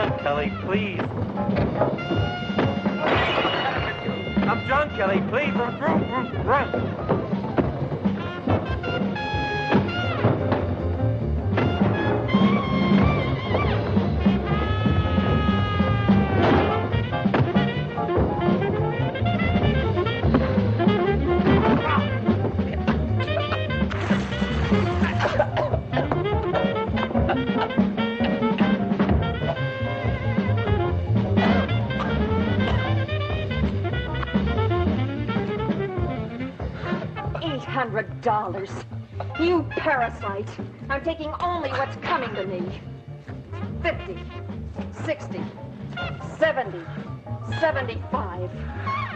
on, Kelly, please. I'm drunk, Kelly, please. Run. $800. You parasite. I'm taking only what's coming to me. 50, 60, 70, 75.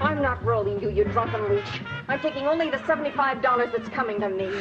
I'm not rolling you, you drunken leech. I'm taking only the $75 that's coming to me.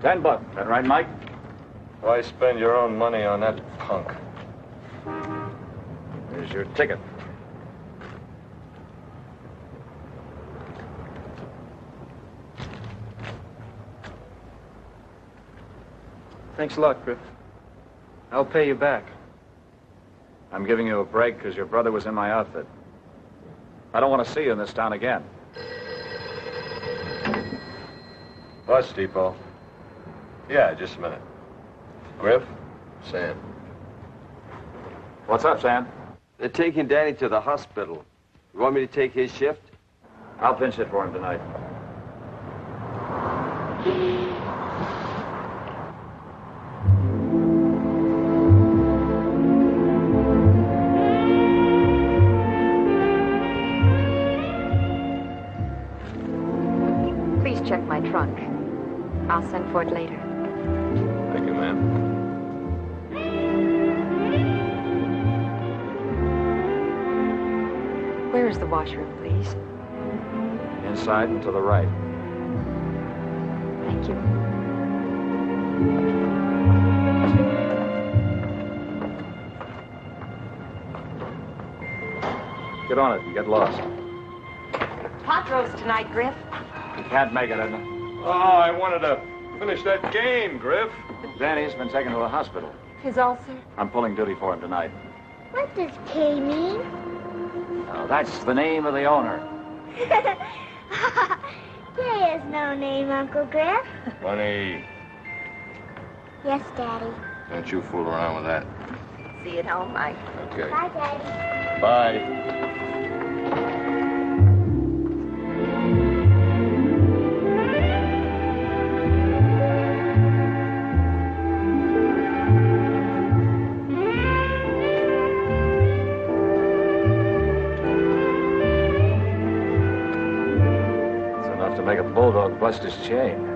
$10. That right, Mike? Why spend your own money on that punk? Here's your ticket. Thanks a lot, Griff. I'll pay you back. I'm giving you a break because your brother was in my outfit. I don't want to see you in this town again. Bus depot. Yeah, just a minute. Griff? Sam. What's up, Sam? They're taking Danny to the hospital. You want me to take his shift? I'll pinch it for him tonight. Please check my trunk. I'll send for it later. Thank you, ma'am. Where is the washroom, please? Inside and to the right. Thank you. Get on it and get lost. Pot roast tonight, Griff. You can't make it, Edna. Oh, I wanted to finish that game, Griff. Danny's been taken to the hospital. His ulcer? I'm pulling duty for him tonight. What does K mean? Oh, that's the name of the owner. K is no name, Uncle Griff. Honey, Yes, Daddy. don't you fool around with that. See you at home, Mike. Okay. Bye, Daddy. Bye. Make a bulldog bust his chain.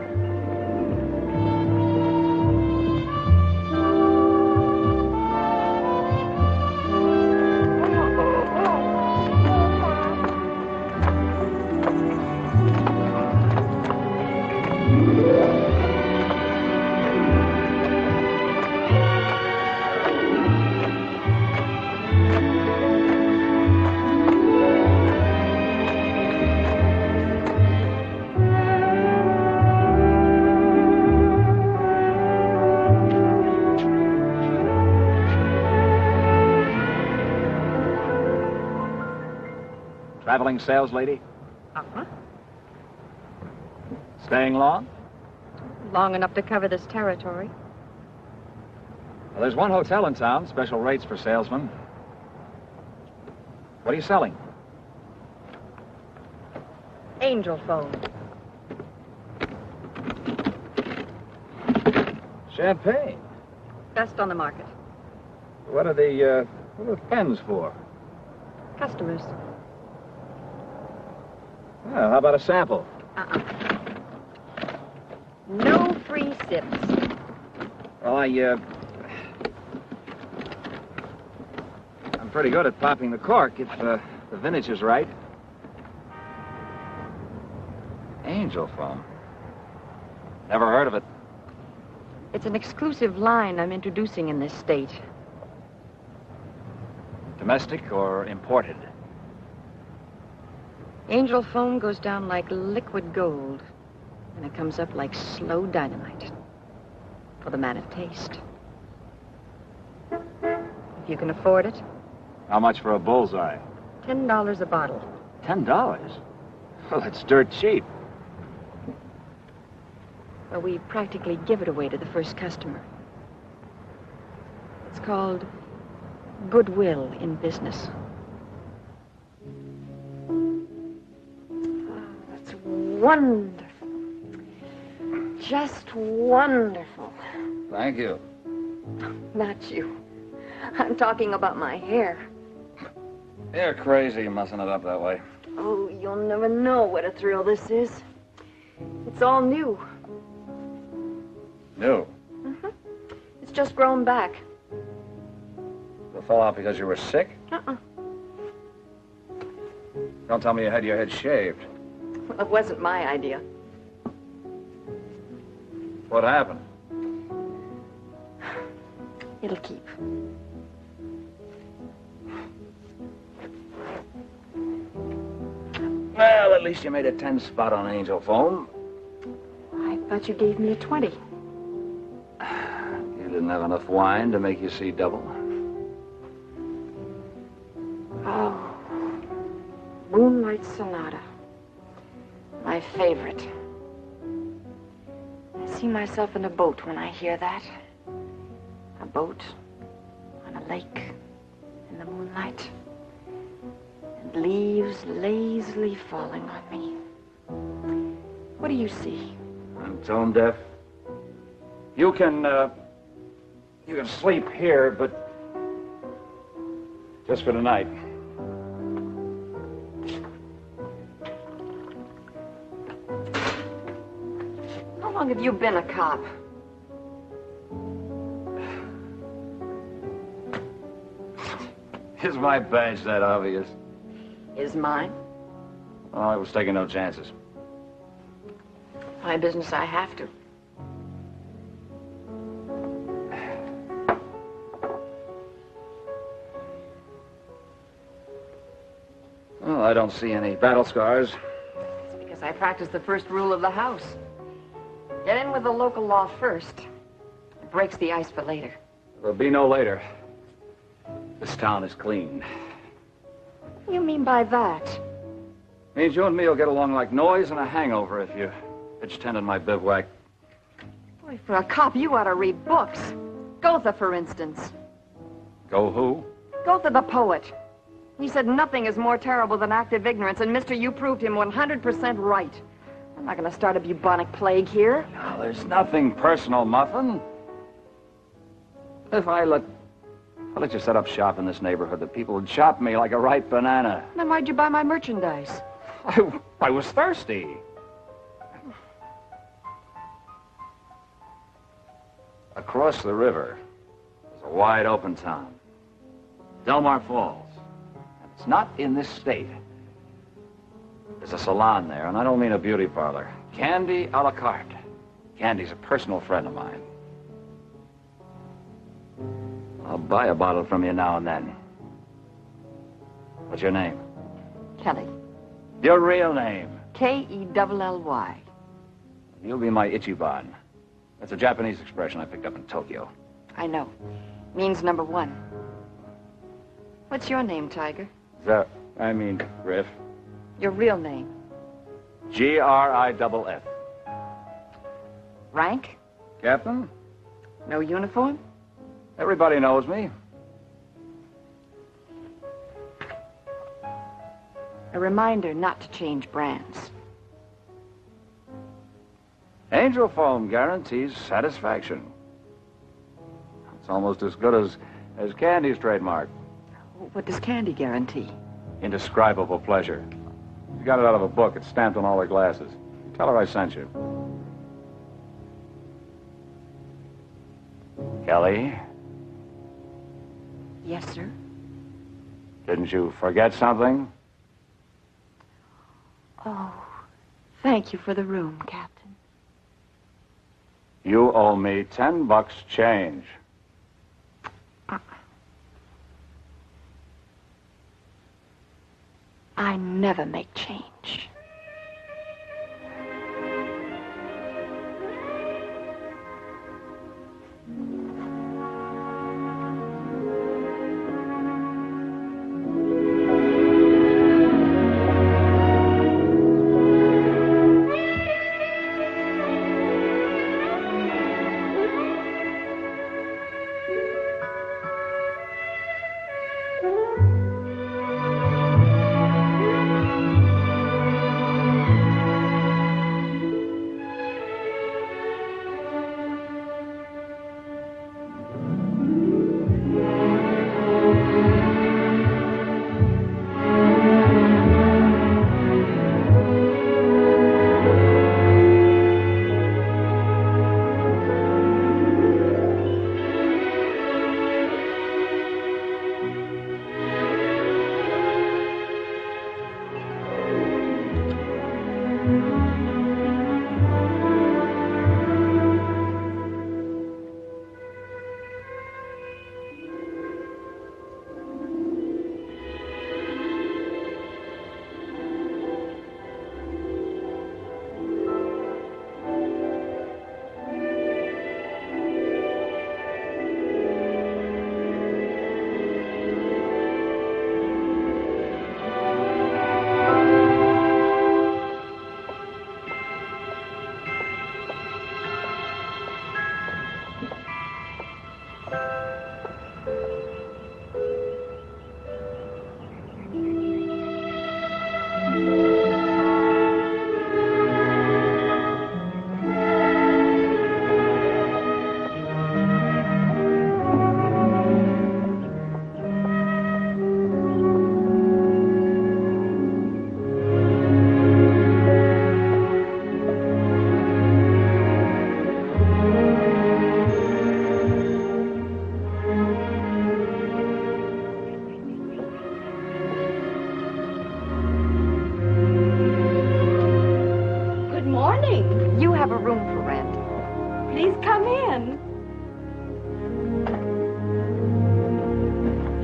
Traveling sales lady? Uh-huh. Staying long? Long enough to cover this territory. Well, there's one hotel in town, special rates for salesmen. What are you selling? Angel phone. Champagne. Best on the market. What are the pens for? Customers. Well, how about a sample? No free sips. Well, I'm pretty good at popping the cork if the vintage is right. Angel phone. Never heard of it. It's an exclusive line I'm introducing in this state. Domestic or imported? Angel foam goes down like liquid gold, and it comes up like slow dynamite for the man of taste. If you can afford it, How much for a bullseye? $10 a bottle. $10? Well, that's dirt cheap. Well, we practically give it away to the first customer. It's called goodwill in business. That's wonderful. Just wonderful. Thank you. Not you. I'm talking about my hair. You're crazy mussing it up that way. Oh, you'll never know what a thrill this is. It's all new. New? Mm-hmm. It's just grown back. It fell out because you were sick? Uh-uh. Don't tell me you had your head shaved. Well, it wasn't my idea. What happened? It'll keep. Well, at least you made a 10 spot on Angel Foam. I thought you gave me a 20. You didn't have enough wine to make you see double. Oh, Moonlight Sonata. My favorite. I see myself in a boat when I hear that. A boat on a lake in the moonlight. And leaves lazily falling on me. What do you see? I'm tone deaf. You can sleep here, but just for tonight. How long have you been a cop? Is my badge that obvious? Is mine. Oh, I was taking no chances. My business, I have to. I don't see any battle scars. It's because I practice the first rule of the house. Get in with the local law first. It breaks the ice for later. There'll be no later. This town is clean. What do you mean by that? Means you and me will get along like noise and a hangover if you pitch tent in my bivouac. Boy, for a cop, you ought to read books. Goethe, for instance. Go who? Goethe the poet. He said nothing is more terrible than active ignorance, and mister, you proved him 100% right. I'm not going to start a bubonic plague here. Now, there's nothing personal, Muffin. If I let you set up shop in this neighborhood, the people would chop me like a ripe banana. Then why'd you buy my merchandise? I was thirsty. Across the river is a wide open town. Delmar Falls. And it's not in this state. There's a salon there, and I don't mean a beauty parlor. Candy a la carte. Candy's a personal friend of mine. I'll buy a bottle from you now and then. What's your name? Kelly. Your real name? Kelly. You'll be my Ichiban. That's a Japanese expression I picked up in Tokyo. I know. Means number one. What's your name, Tiger? Griff. Your real name? Griff. Rank? Captain? No uniform? Everybody knows me. A reminder not to change brands. Angel foam guarantees satisfaction. It's almost as good as Candy's trademark. What does Candy guarantee? Indescribable pleasure. She got it out of a book. It's stamped on all her glasses. Tell her I sent you. Kelly? Yes, sir. Didn't you forget something? Oh, thank you for the room, Captain. You owe me $10 change. I never make change.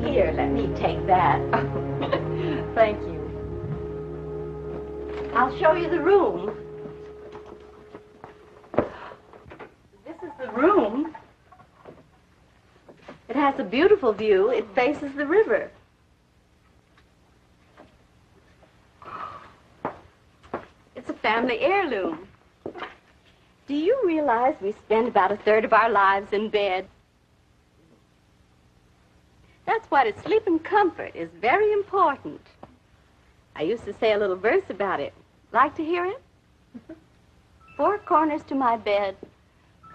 Here, let me take that. Thank you. I'll show you the room. This is the room. It has a beautiful view. It faces the river. It's a family heirloom. Do you realize we spend about a third of our lives in bed? That's why to sleep in comfort is very important. I used to say a little verse about it. Like to hear it? 4 corners to my bed,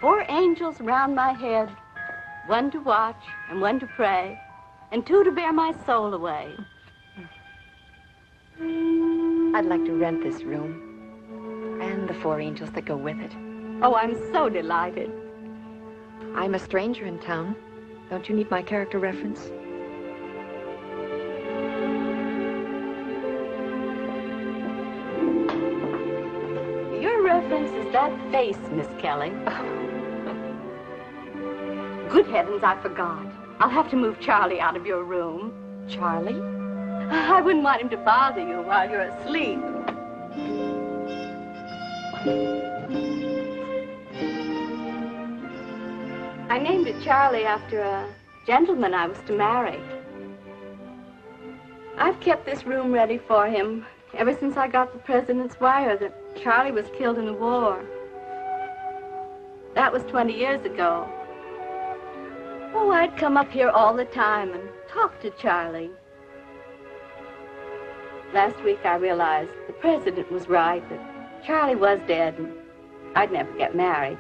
4 angels round my head, 1 to watch and 1 to pray, and 2 to bear my soul away. I'd like to rent this room and the 4 angels that go with it. Oh, I'm so delighted. I'm a stranger in town. Don't you need my character reference? Your reference is that face, Miss Kelly. Good heavens, I forgot. I'll have to move Charlie out of your room. Charlie? I wouldn't want him to bother you while you're asleep. I named it Charlie after a gentleman I was to marry. I've kept this room ready for him ever since I got the president's wire that Charlie was killed in the war. That was 20 years ago. Oh, I'd come up here all the time and talk to Charlie. Last week I realized the president was right, that Charlie was dead and I'd never get married.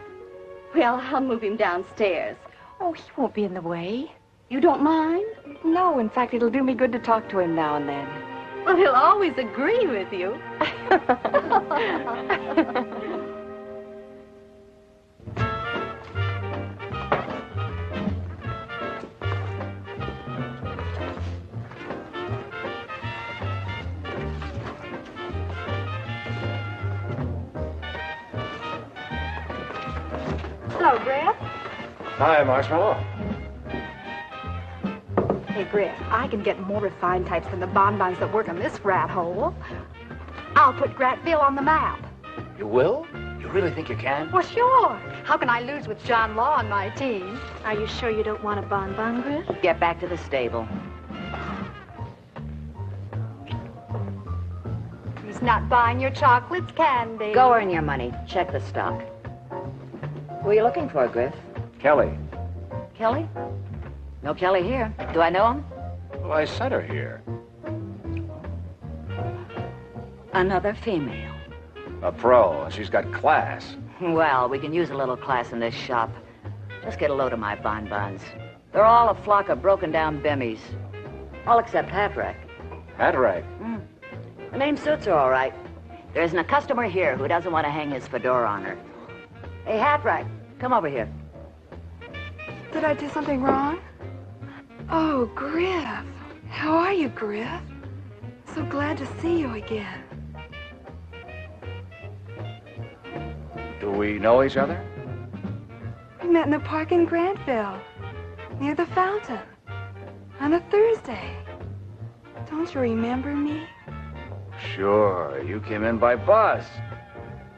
Well, I'll move him downstairs. Oh, he won't be in the way. You don't mind? No, in fact, it'll do me good to talk to him now and then. Well, he'll always agree with you. Hello, Griff. Hi, Marshmallow. Hey, Griff, I can get more refined types than the bonbons that work in this rat hole. I'll put Grantville on the map. You will? You really think you can? Well, sure. How can I lose with John Law on my team? Are you sure you don't want a bonbon, Griff? Get back to the stable. He's not buying your chocolates, Candy. Go earn your money. Check the stock. Who are you looking for, Griff? Kelly. Kelly? No Kelly here. Do I know him? Well, I sent her here. Another female. A pro, and she's got class. Well, we can use a little class in this shop. Just get a load of my bonbons. They're all a flock of broken-down bimmies. All except Hatrack. Hatrack? The name suits her all right. There isn't a customer here who doesn't want to hang his fedora on her. Hey, Hatrack, come over here. Did I do something wrong? Oh, Griff. How are you, Griff? So glad to see you again. Do we know each other? We met in the park in Grantville, near the fountain, on a Thursday. Don't you remember me? Sure, you came in by bus.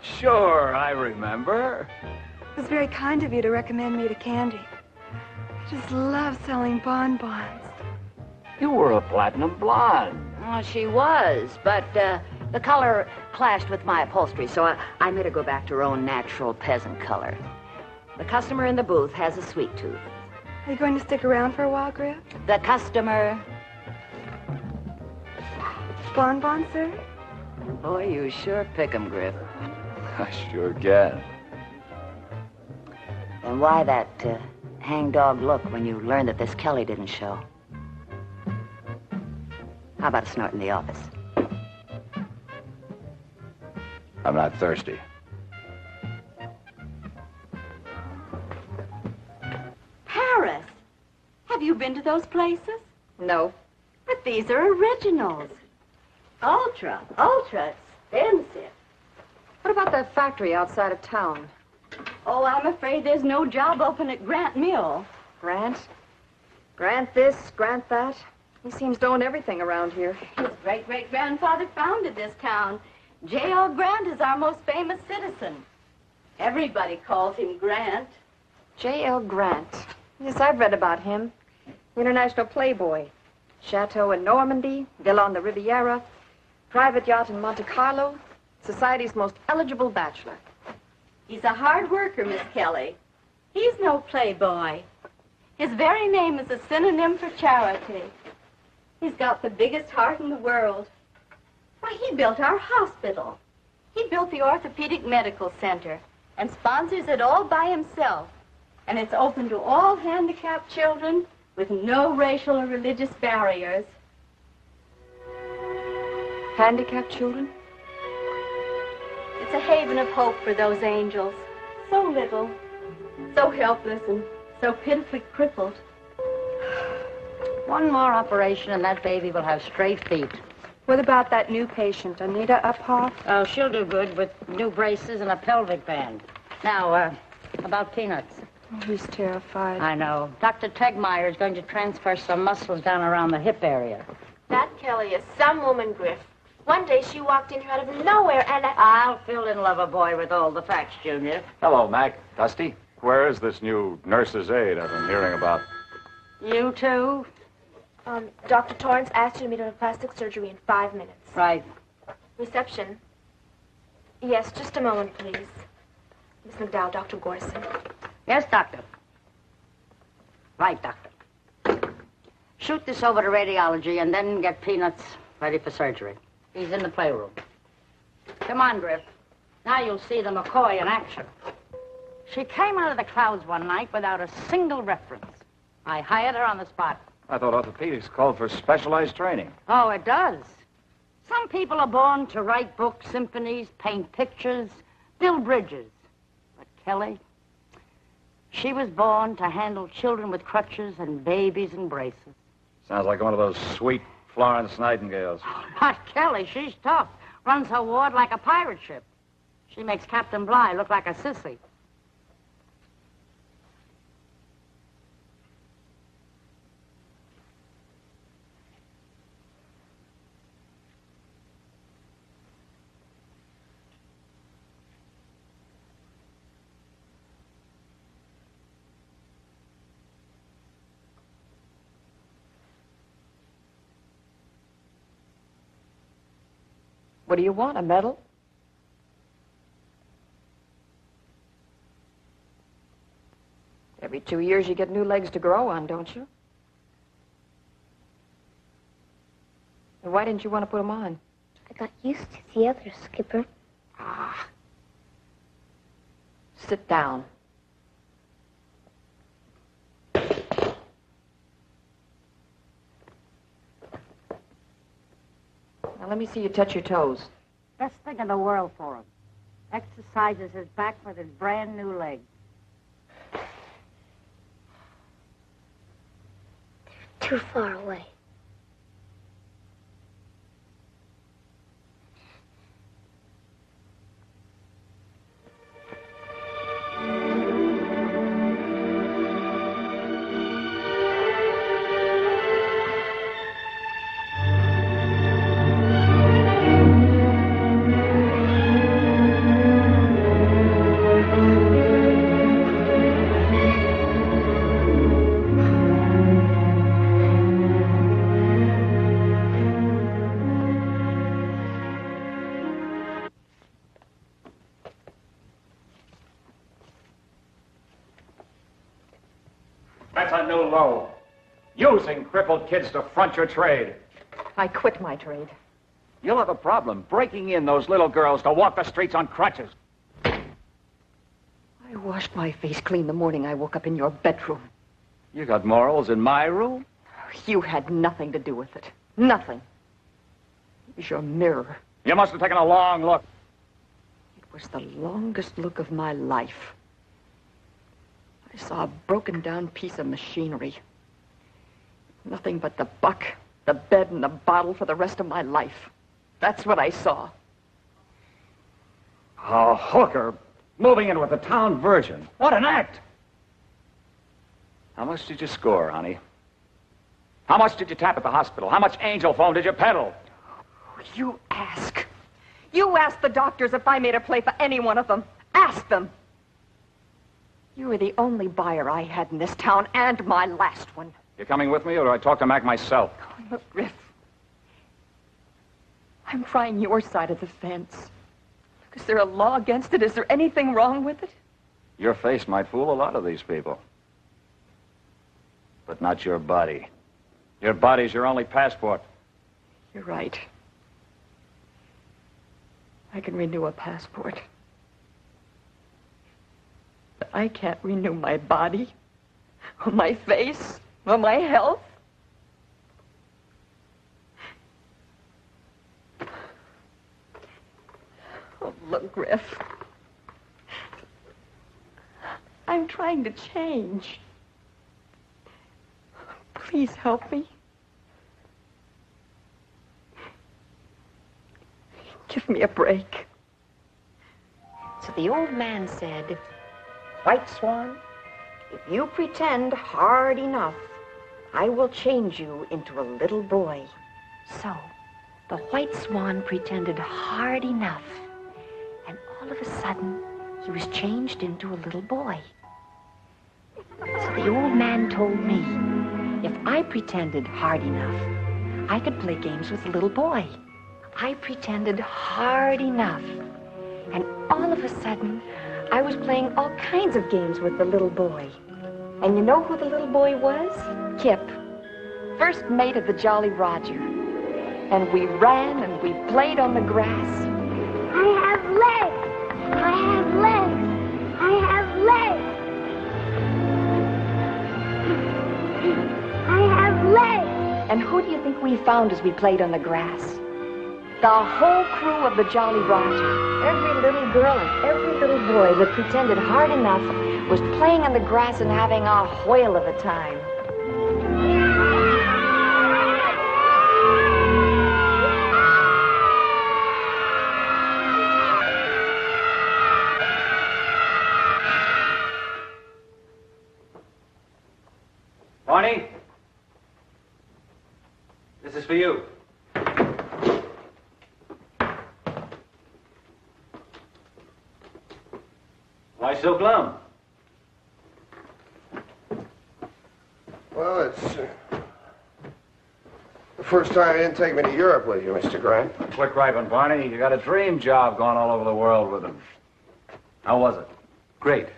Sure, I remember. It was very kind of you to recommend me to Candy. I just love selling bonbons. You were a platinum blonde. Oh, she was, but the color clashed with my upholstery, so I made her go back to her own natural peasant color. The customer in the booth has a sweet tooth. Are you going to stick around for a while, Griff? The customer... Bonbon, sir? Boy, you sure pick 'em, Griff. I sure can. And why that hangdog look when you learned that this Kelly didn't show? How about a snort in the office? I'm not thirsty. Paris. Have you been to those places? No. But these are originals. Ultra expensive. What about that factory outside of town? Oh, I'm afraid there's no job open at Grant Mill. Grant? Grant this, Grant that? He seems to own everything around here. His great-great-grandfather founded this town. J.L. Grant is our most famous citizen. Everybody calls him Grant. J.L. Grant. Yes, I've read about him. International playboy. Chateau in Normandy, villa on the Riviera, private yacht in Monte Carlo, society's most eligible bachelor. He's a hard worker, Miss Kelly. He's no playboy. His very name is a synonym for charity. He's got the biggest heart in the world. Why, he built our hospital. He built the Orthopedic Medical Center and sponsors it all by himself. And it's open to all handicapped children with no racial or religious barriers. Handicapped children? It's a haven of hope for those angels. So little, so helpless, and so pitifully crippled. One more operation and that baby will have straight feet. What about that new patient, Anita Uphoff? Oh, she'll do good with new braces and a pelvic band. Now, about Peanuts. Oh, he's terrified. I know. Dr. Tegmeyer is going to transfer some muscles down around the hip area. That Kelly is some woman, Griff. One day she walked in here out of nowhere and I'll fill in Lover Boy with all the facts, Junior. Hello, Mac. Dusty. Where is this new nurse's aide I've been hearing about? You too? Dr. Torrance asked you to meet her for plastic surgery in 5 minutes. Right. Reception. Yes, just a moment, please. Miss McDowell, Dr. Gorson. Yes, doctor. Right, doctor. Shoot this over to radiology and then get Peanuts ready for surgery. He's in the playroom. Come on, Griff. Now you'll see the McCoy in action. She came out of the clouds one night without a single reference. I hired her on the spot. I thought orthopedics called for specialized training. Oh, it does. Some people are born to write books, symphonies, paint pictures, build bridges. But Kelly, she was born to handle children with crutches and babies in braces. Sounds like one of those sweet Florence Nightingales. Oh, not Kelly. She's tough. Runs her ward like a pirate ship. She makes Captain Bligh look like a sissy. What do you want, a medal? Every 2 years you get new legs to grow on, don't you? And why didn't you want to put them on? I got used to the others, Skipper. Ah. Sit down. Now, let me see you touch your toes. Best thing in the world for him. Exercises his back with his brand new leg. They're too far away. That's a new low. Using crippled kids to front your trade. I quit my trade. You'll have a problem breaking in those little girls to walk the streets on crutches. I washed my face clean the morning I woke up in your bedroom. You got morals in my room? You had nothing to do with it. Nothing. It was your mirror. You must have taken a long look. It was the longest look of my life. I saw a broken down piece of machinery. Nothing but the buck, the bed, and the bottle for the rest of my life. That's what I saw. A hooker moving in with the town virgin. What an act! How much did you score, honey? How much did you tap at the hospital? How much angel foam did you peddle? You ask. You ask the doctors if I made a play for any one of them. Ask them. You were the only buyer I had in this town, and my last one. You coming with me, or do I talk to Mac myself? Oh, look, Griff. I'm trying your side of the fence. Look, is there a law against it? Is there anything wrong with it? Your face might fool a lot of these people. But not your body. Your body's your only passport. You're right. I can renew a passport. But I can't renew my body, or my face, or my health. Oh, look, Griff. I'm trying to change. Please help me. Give me a break. So the old man said, White Swan, if you pretend hard enough, I will change you into a little boy. So, the white swan pretended hard enough, and all of a sudden, he was changed into a little boy. So the old man told me, if I pretended hard enough, I could play games with the little boy. I pretended hard enough, and all of a sudden, I was playing all kinds of games with the little boy. And you know who the little boy was? Kip, first mate of the Jolly Roger. And we ran and we played on the grass. I have legs! I have legs! I have legs! I have legs! And who do you think we found as we played on the grass? The whole crew of the Jolly Roger. Every little girl and every little boy that pretended hard enough was playing on the grass and having a whale of a time. Barney? This is for you. Why so glum? Well, it's the first time you didn't take me to Europe with you, Mr. Grant. Quick griping, Barney. You got a dream job going all over the world with him. How was it? Great.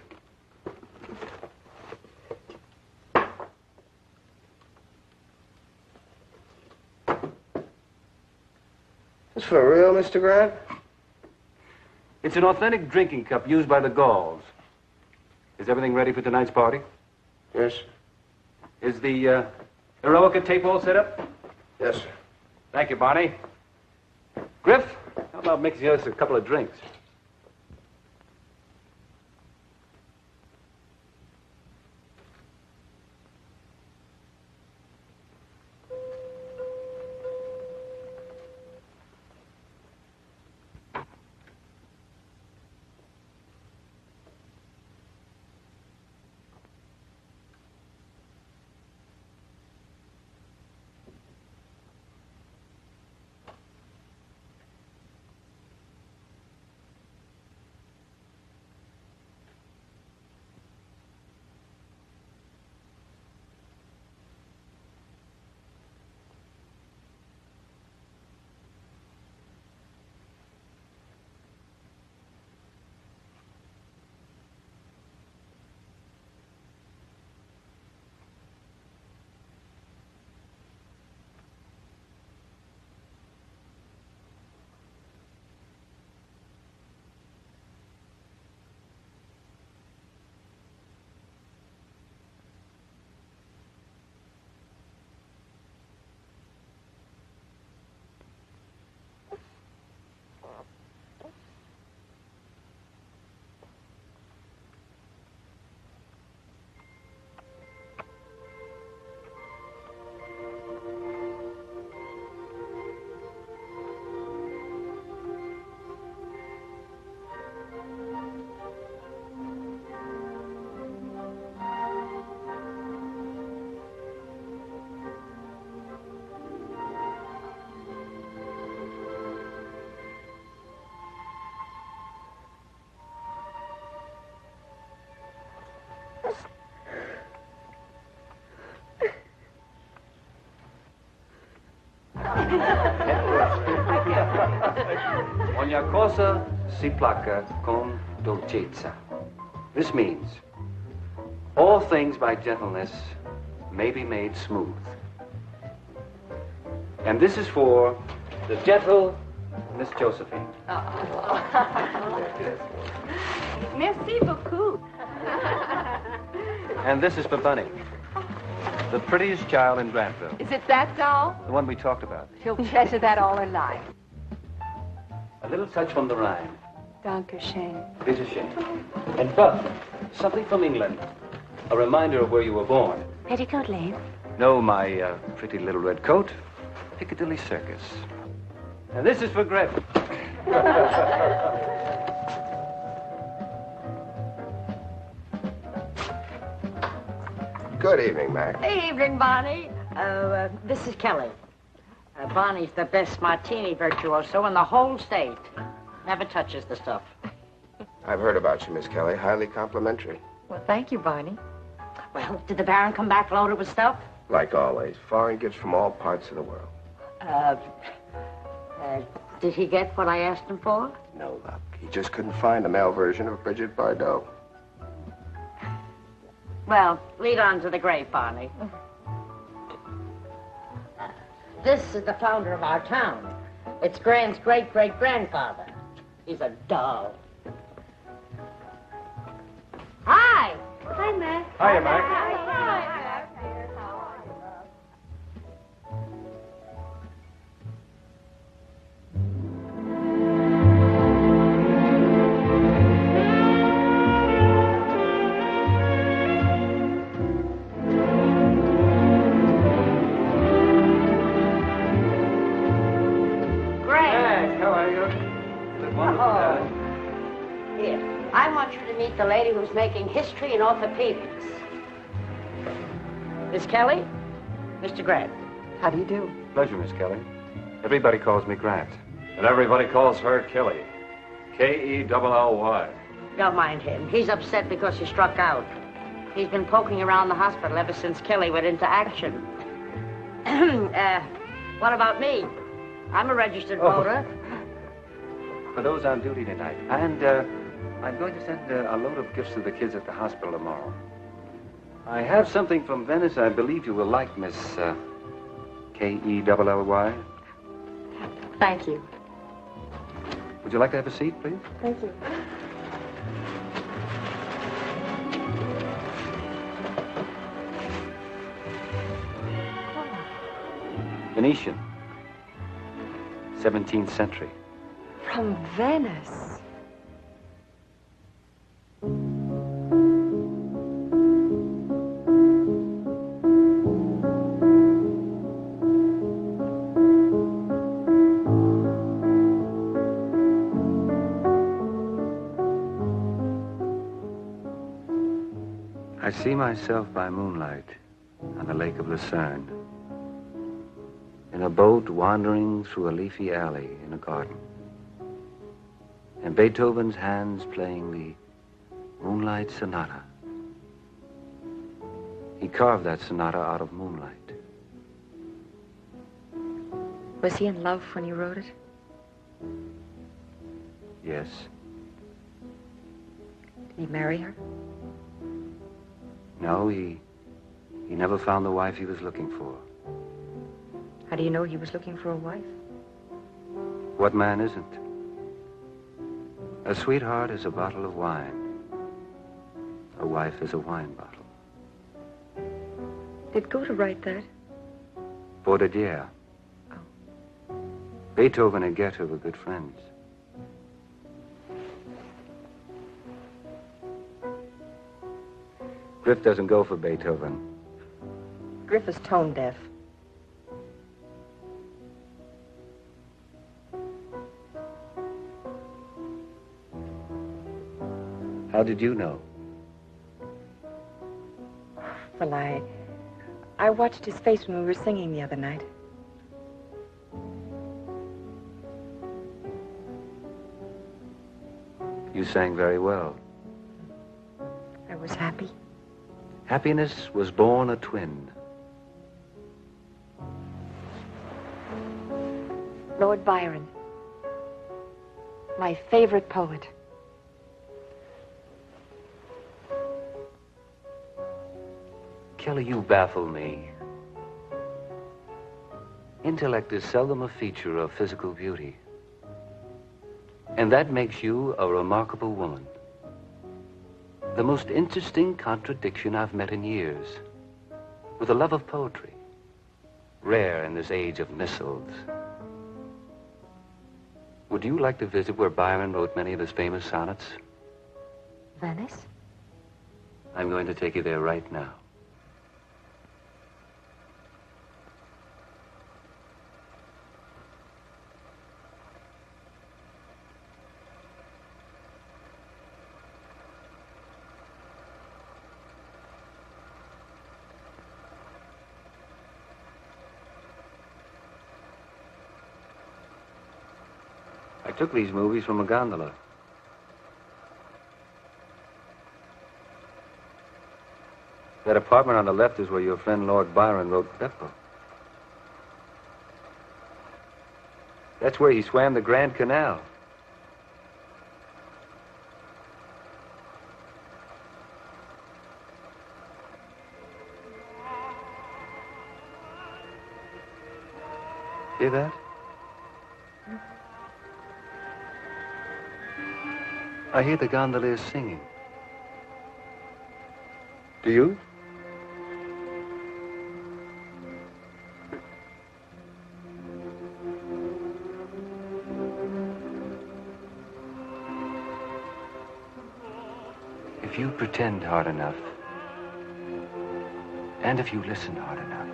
This for real, Mr. Grant? It's an authentic drinking cup used by the Gauls. Is everything ready for tonight's party? Yes. Is the Eroica tape all set up? Yes, sir. Thank you, Barney. Griff, how about mixing us a couple of drinks? Ogni cosa si placa con dolcezza. This means all things by gentleness may be made smooth. And this is for the gentle Miss Josephine. Merci beaucoup. And this is for Bunny, the prettiest child in Grantville. Is it that doll? The one we talked about. She'll treasure that all her life. A little touch from the Rhine. Dankeschön. Bitteschön. And Buff, something from England. A reminder of where you were born. Petticoat Lane. No, my pretty little red coat. Piccadilly Circus. And this is for Griff. Good evening, Mac. Evening, Bonnie. This is Kelly. Bonnie's the best martini virtuoso in the whole state. Never touches the stuff. I've heard about you, Miss Kelly. Highly complimentary. Well, thank you, Bonnie. Well, did the Baron come back loaded with stuff? Like always, foreign gifts from all parts of the world. Did he get what I asked him for? No luck. He just couldn't find a male version of Bridget Bardot. Well, lead on to the grave, Bonnie. This is the founder of our town. It's Grant's great-great-grandfather. He's a doll. Hi! Hi, Mac. Hiya, Mac. Hi. Here, I want you to meet the lady who's making history in orthopedics. Miss Kelly, Mr. Grant. How do you do? Pleasure, Miss Kelly. Everybody calls me Grant. And everybody calls her Kelly. Kelly. Don't mind him. He's upset because he struck out. He's been poking around the hospital ever since Kelly went into action. What about me? I'm a registered voter. For those on duty tonight. And I'm going to send a load of gifts to the kids at the hospital tomorrow. I have something from Venice I believe you will like, Miss Kelly. Thank you. Would you like to have a seat, please? Thank you. Venetian. 17th century. From Venice. I see myself by moonlight on the lake of Lucerne, in a boat wandering through a leafy alley in a garden, and Beethoven's hands playing the Moonlight Sonata. He carved that sonata out of moonlight. Was he in love when he wrote it? Yes. Did he marry her? No, he never found the wife he was looking for. How do you know he was looking for a wife? What man isn't? A sweetheart is a bottle of wine. A wife is a wine bottle. Did Goethe write that? Baudelaire. Oh. Beethoven and Goethe were good friends. Griff doesn't go for Beethoven. Griff is tone deaf. How did you know? Well, I watched his face when we were singing the other night. You sang very well. I was happy. Happiness was born a twin. Lord Byron. My favorite poet. Kelly, you baffle me. Intellect is seldom a feature of physical beauty. And that makes you a remarkable woman. The most interesting contradiction I've met in years. With a love of poetry. Rare in this age of missiles. Would you like to visit where Byron wrote many of his famous sonnets? Venice? I'm going to take you there right now. I took these movies from a gondola. That apartment on the left is where your friend Lord Byron wrote Beppo. That's where he swam the Grand Canal. Hear that? I hear the gondoliers singing. Do you? If you pretend hard enough, and if you listen hard enough,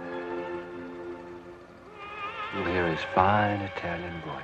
you'll hear his fine Italian voice.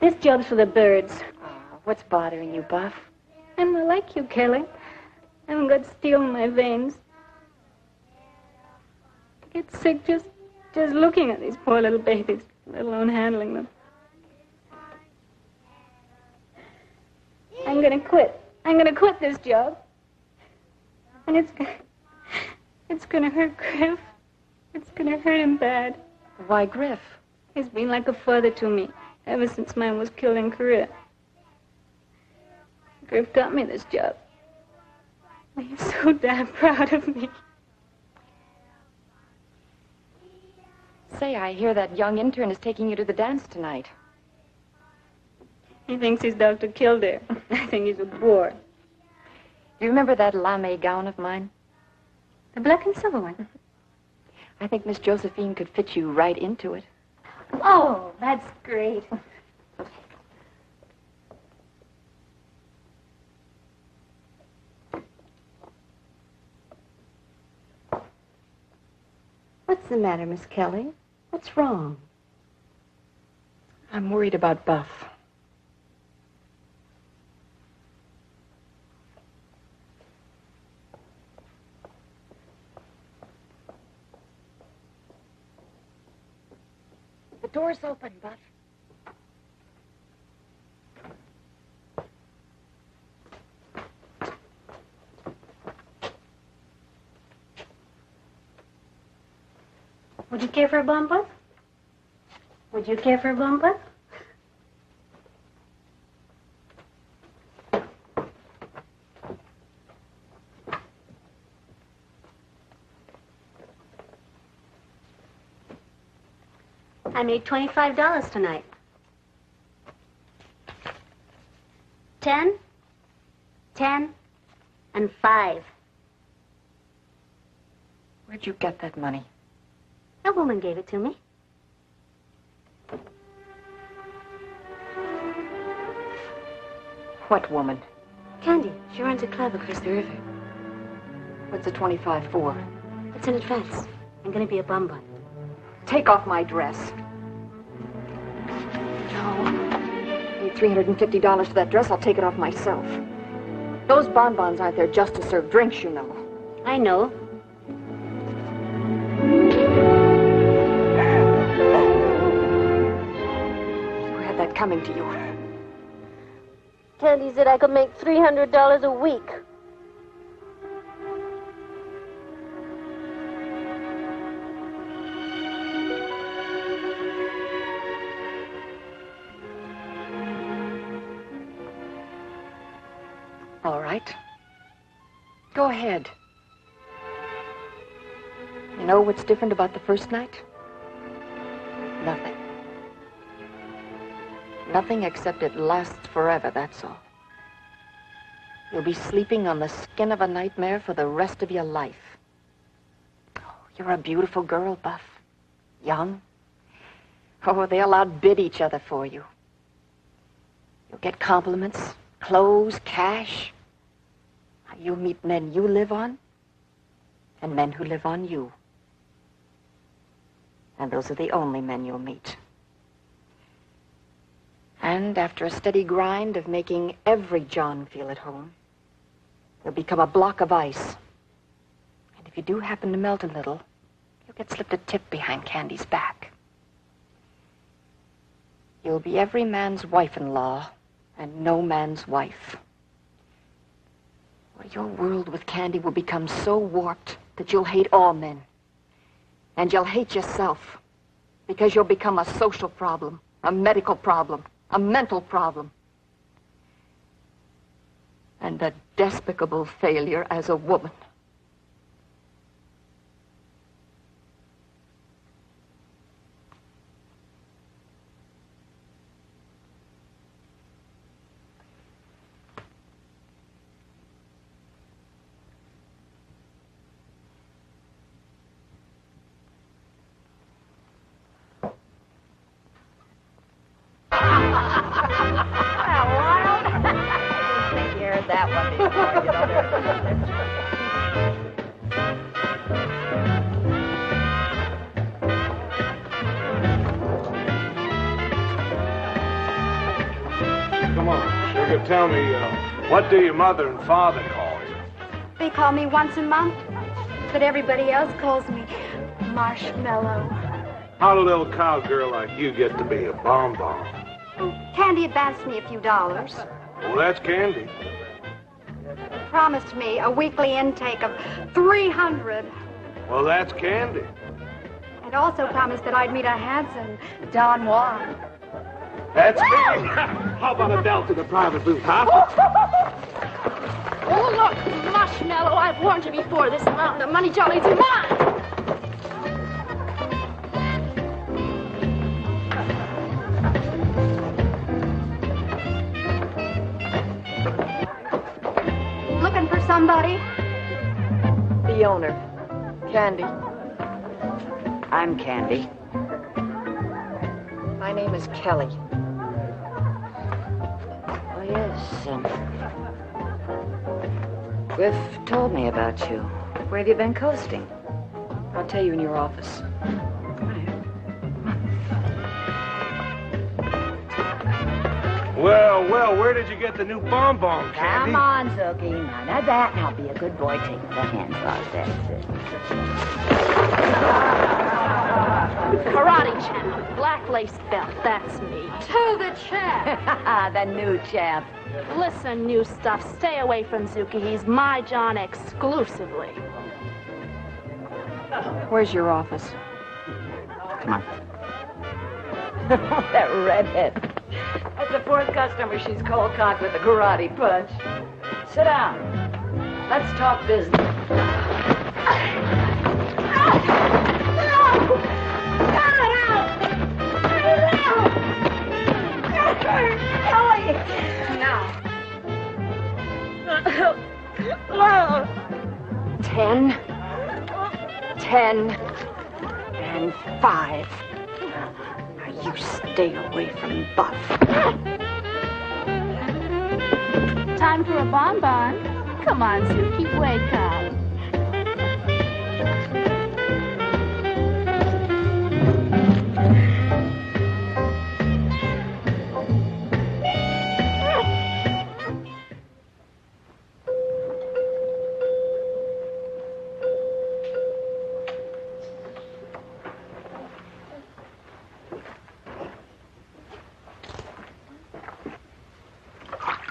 This job's for the birds. What's bothering you, Buff? I'm not like you, Kelly. I haven't got steel in my veins. I get sick just looking at these poor little babies, let alone handling them. I'm gonna quit. I'm gonna quit this job. And it's gonna hurt Griff. It's gonna hurt him bad. Why Griff? He's been like a father to me ever since mine was killed in Korea. Griff got me this job. He's so damn proud of me. Say, I hear that young intern is taking you to the dance tonight. He thinks he's Dr. Kildare. I think he's a bore. Do you remember that lame gown of mine? The black and silver one. I think Miss Josephine could fit you right into it. Oh, that's great. What's the matter, Miss Kelly? What's wrong? I'm worried about Buff. The door's open, Buff. Would you care for a bumper? Would you care for a bumper? I made $25 tonight. 10, 10, and 5. Where'd you get that money? A woman gave it to me. What woman? Candy. She runs a club across the river. What's the 25 for? It's in advance. I'm gonna be a bum. Take off my dress. No. I need $350 for that dress. I'll take it off myself. Those bonbons aren't there just to serve drinks, you know. I know. You had that coming to you. Candy said I could make $300 a week. All right. Go ahead. You know what's different about the first night? Nothing. Nothing except it lasts forever, that's all. You'll be sleeping on the skin of a nightmare for the rest of your life. Oh, you're a beautiful girl, Buff. Young. Oh, they'll outbid each other for you. You'll get compliments, clothes, cash. You'll meet men you live on, and men who live on you. And those are the only men you'll meet. And after a steady grind of making every John feel at home, you'll become a block of ice. And if you do happen to melt a little, you'll get slipped a tip behind Candy's back. You'll be every man's wife-in-law and no man's wife. Well, your world with Candy will become so warped that you'll hate all men. And you'll hate yourself because you'll become a social problem, a medical problem, a mental problem, and a despicable failure as a woman. That one before, you know. Come on, sugar, tell me, what do your mother and father call you? They call me once a month, but everybody else calls me Marshmallow. How'd a little cowgirl like you get to be a bonbon? Candy advanced me a few dollars. Well, that's Candy. Promised me a weekly intake of 300. Well, that's Candy. And also promised that I'd meet a handsome Don Juan. That's me. How about a belt to the private booth, huh? Oh, look, Marshmallow, I've warned you before. This amount of money, Jolly's mine. somebody? The owner. Candy. I'm Candy. My name is Kelly. Oh, yes. Griff told me about you. Where have you been coasting? I'll tell you in your office. Well, where did you get the new bonbon, Candy? Come on, Zookie. Now that. Now be a good boy. Take the hand off. That's it. Karate champ, black lace belt, that's me. To the champ. The new champ. Listen, new stuff, stay away from Zuki. He's my John exclusively. Where's your office? Come on. That redhead. That's the fourth customer she's cold-cocked with a karate punch. Sit down. Let's talk business. Now. 10, and 5. Now you stay away from Buff. Time for a bonbon. Come on, Zuki, wake up.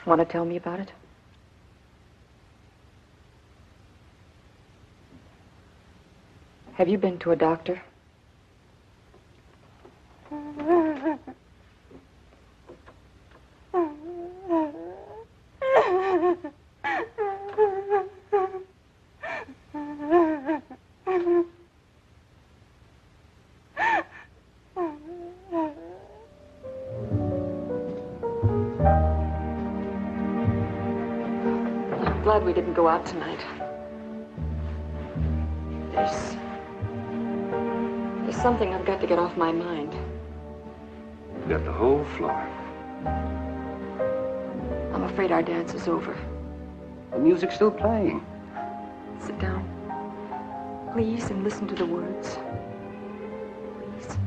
Want to tell me about it? Have you been to a doctor? Glad we didn't go out tonight. There's something I've got to get off my mind. You got the whole floor. I'm afraid our dance is over. The music's still playing. Sit down, please, and listen to the words. Please.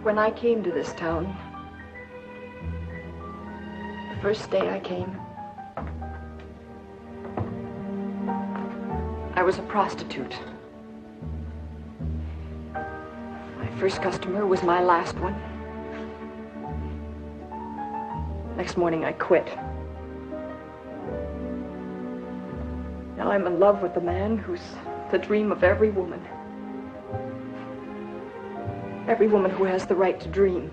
When I came to this town, the first day I came, I was a prostitute. My first customer was my last one. Next morning I quit. Now I'm in love with the man who's the dream of every woman. Every woman who has the right to dream.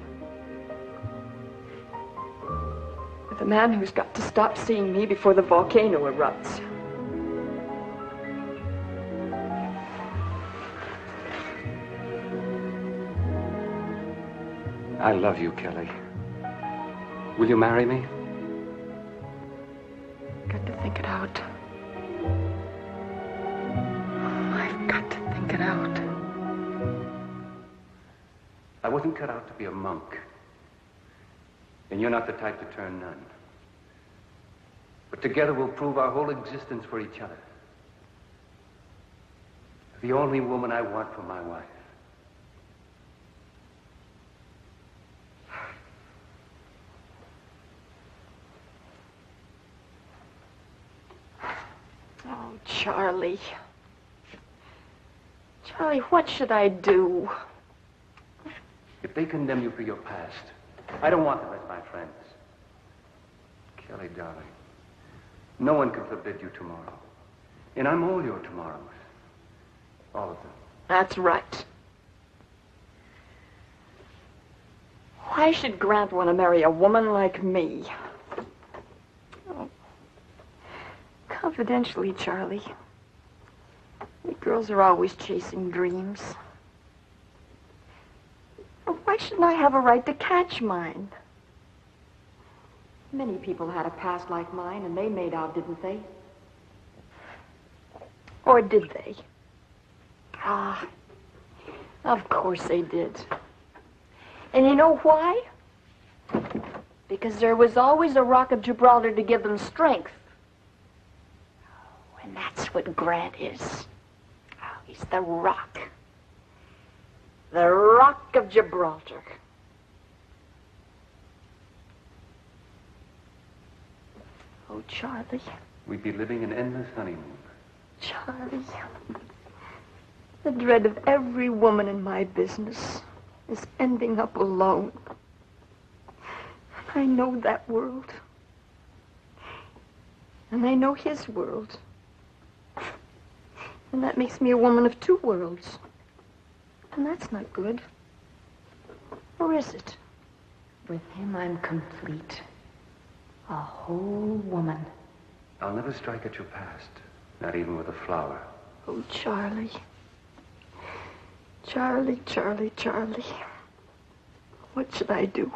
With the man who's got to stop seeing me before the volcano erupts. I love you, Kelly. Will you marry me? Got to think it out. I've got to think it out. I wasn't cut out to be a monk. And you're not the type to turn nun. But together we'll prove our whole existence for each other. The only woman I want for my wife. Oh, Charlie. Charlie, what should I do? If they condemn you for your past, I don't want them as my friends. Kelly, darling, no one can forbid you tomorrow. And I'm all your tomorrows. All of them. That's right. Why should Grant want to marry a woman like me? Confidentially, Charlie. We girls are always chasing dreams. Why shouldn't I have a right to catch mine? Many people had a past like mine, and they made out, didn't they? Or did they? Ah, of course they did. And you know why? Because there was always a rock of Gibraltar to give them strength. And that's what Grant is. Oh, he's the rock. The rock of Gibraltar. Oh, Charlie. We'd be living an endless honeymoon. Charlie. The dread of every woman in my business is ending up alone. I know that world. And I know his world. And that makes me a woman of two worlds. And that's not good. Or is it? With him, I'm complete. A whole woman. I'll never strike at your past, not even with a flower. Oh, Charlie. Charlie, Charlie, Charlie. What should I do?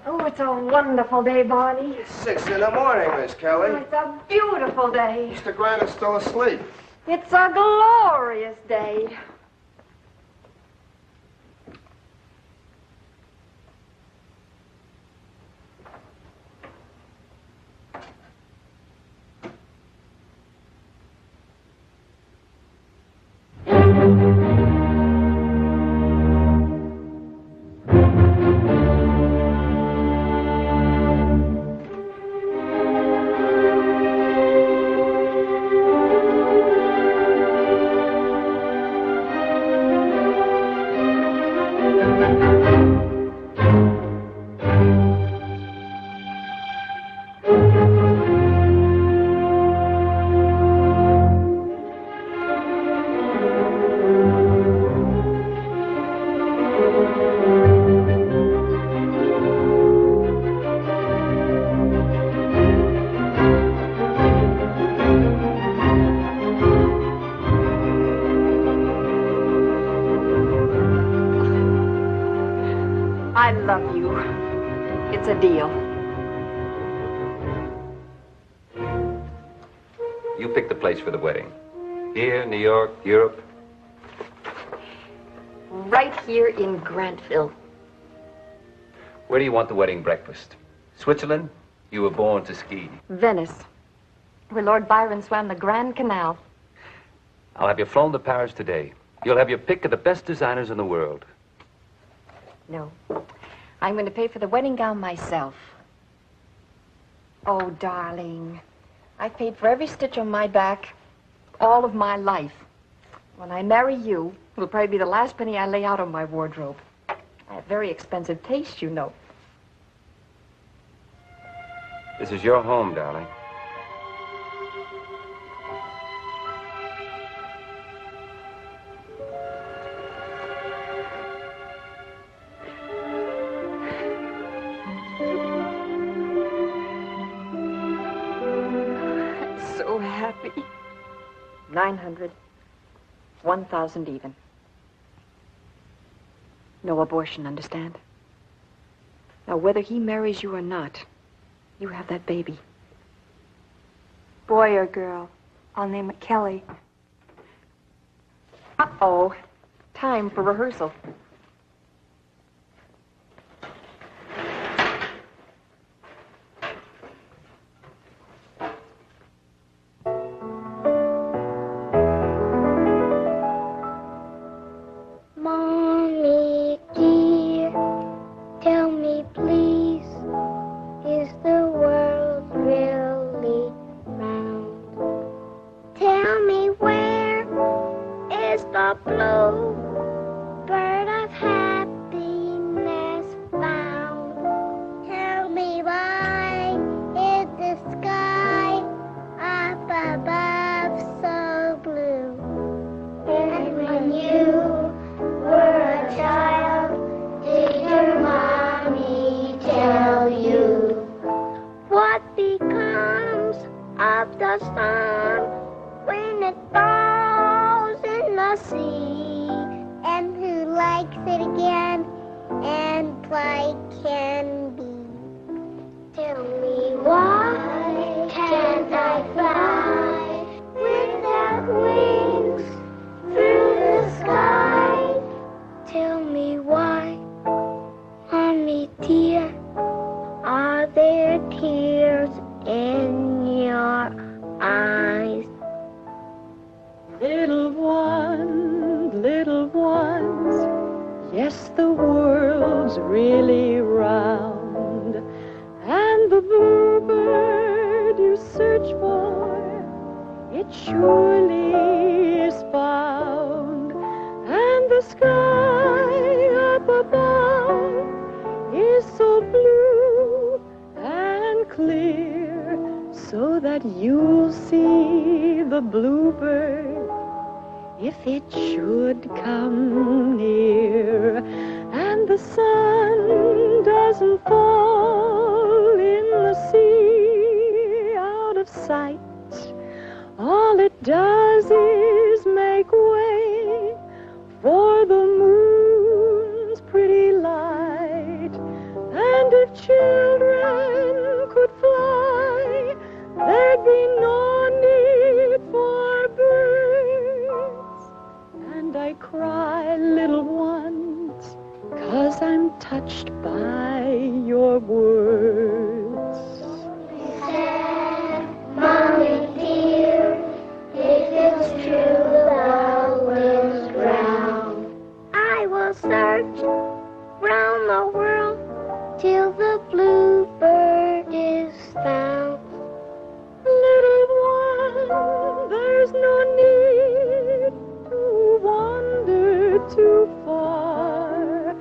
Oh, it's a wonderful day, Barney. 6 in the morning, Miss Kelly. Oh, it's a beautiful day. Mr. Grant is still asleep. It's a glorious day. I love you. It's a deal. You pick the place for the wedding. Here, New York, Europe. Right here in Grantville. Where do you want the wedding breakfast? Switzerland? You were born to ski. Venice, where Lord Byron swam the Grand Canal. I'll have you flown to Paris today. You'll have your pick of the best designers in the world. No. I'm going to pay for the wedding gown myself. Oh, darling. I've paid for every stitch on my back all of my life. When I marry you, it'll probably be the last penny I lay out on my wardrobe. I have very expensive taste, you know. This is your home, darling. So happy. 900. 1,000 even. No abortion, understand? Now, whether he marries you or not, you have that baby. Boy or girl? I'll name it Kelly. Uh-oh. Time for rehearsal. Mommy dear, tell me please, is the world really round? Tell me where is the blue bird I the sun when it falls in the sea? And who likes it again and like can be? Tell me why can't I fly without wings through the sky? Tell me why, Mommy dear, are there tears in your eyes? Little ones, yes, the world's really round, and the bluebird you search for, it surely is found, and the sky up above is so blue and clear, so that you'll see the bluebird if it should come near, and the sun doesn't fall in the sea out of sight. All it does is make way for the moon's pretty light. And if children could fly, there'd be no need for birds. And I cry, little ones, 'cause I'm touched by your words. Mommy dear, if it's true the world is round, I will search round the world till the bluebird is found. Little one, there's no need to wander too far,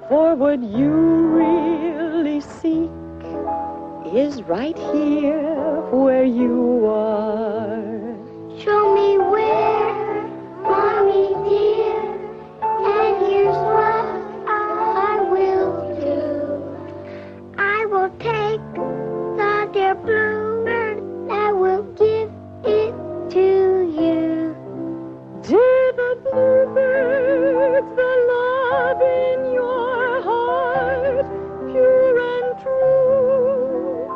for what you really seek is right here where you are. Show me where, Mommy dear, and here's what I will do. I will take the dear bluebird, I will give it to you. Dear the bluebirds, the love in your heart, pure and true.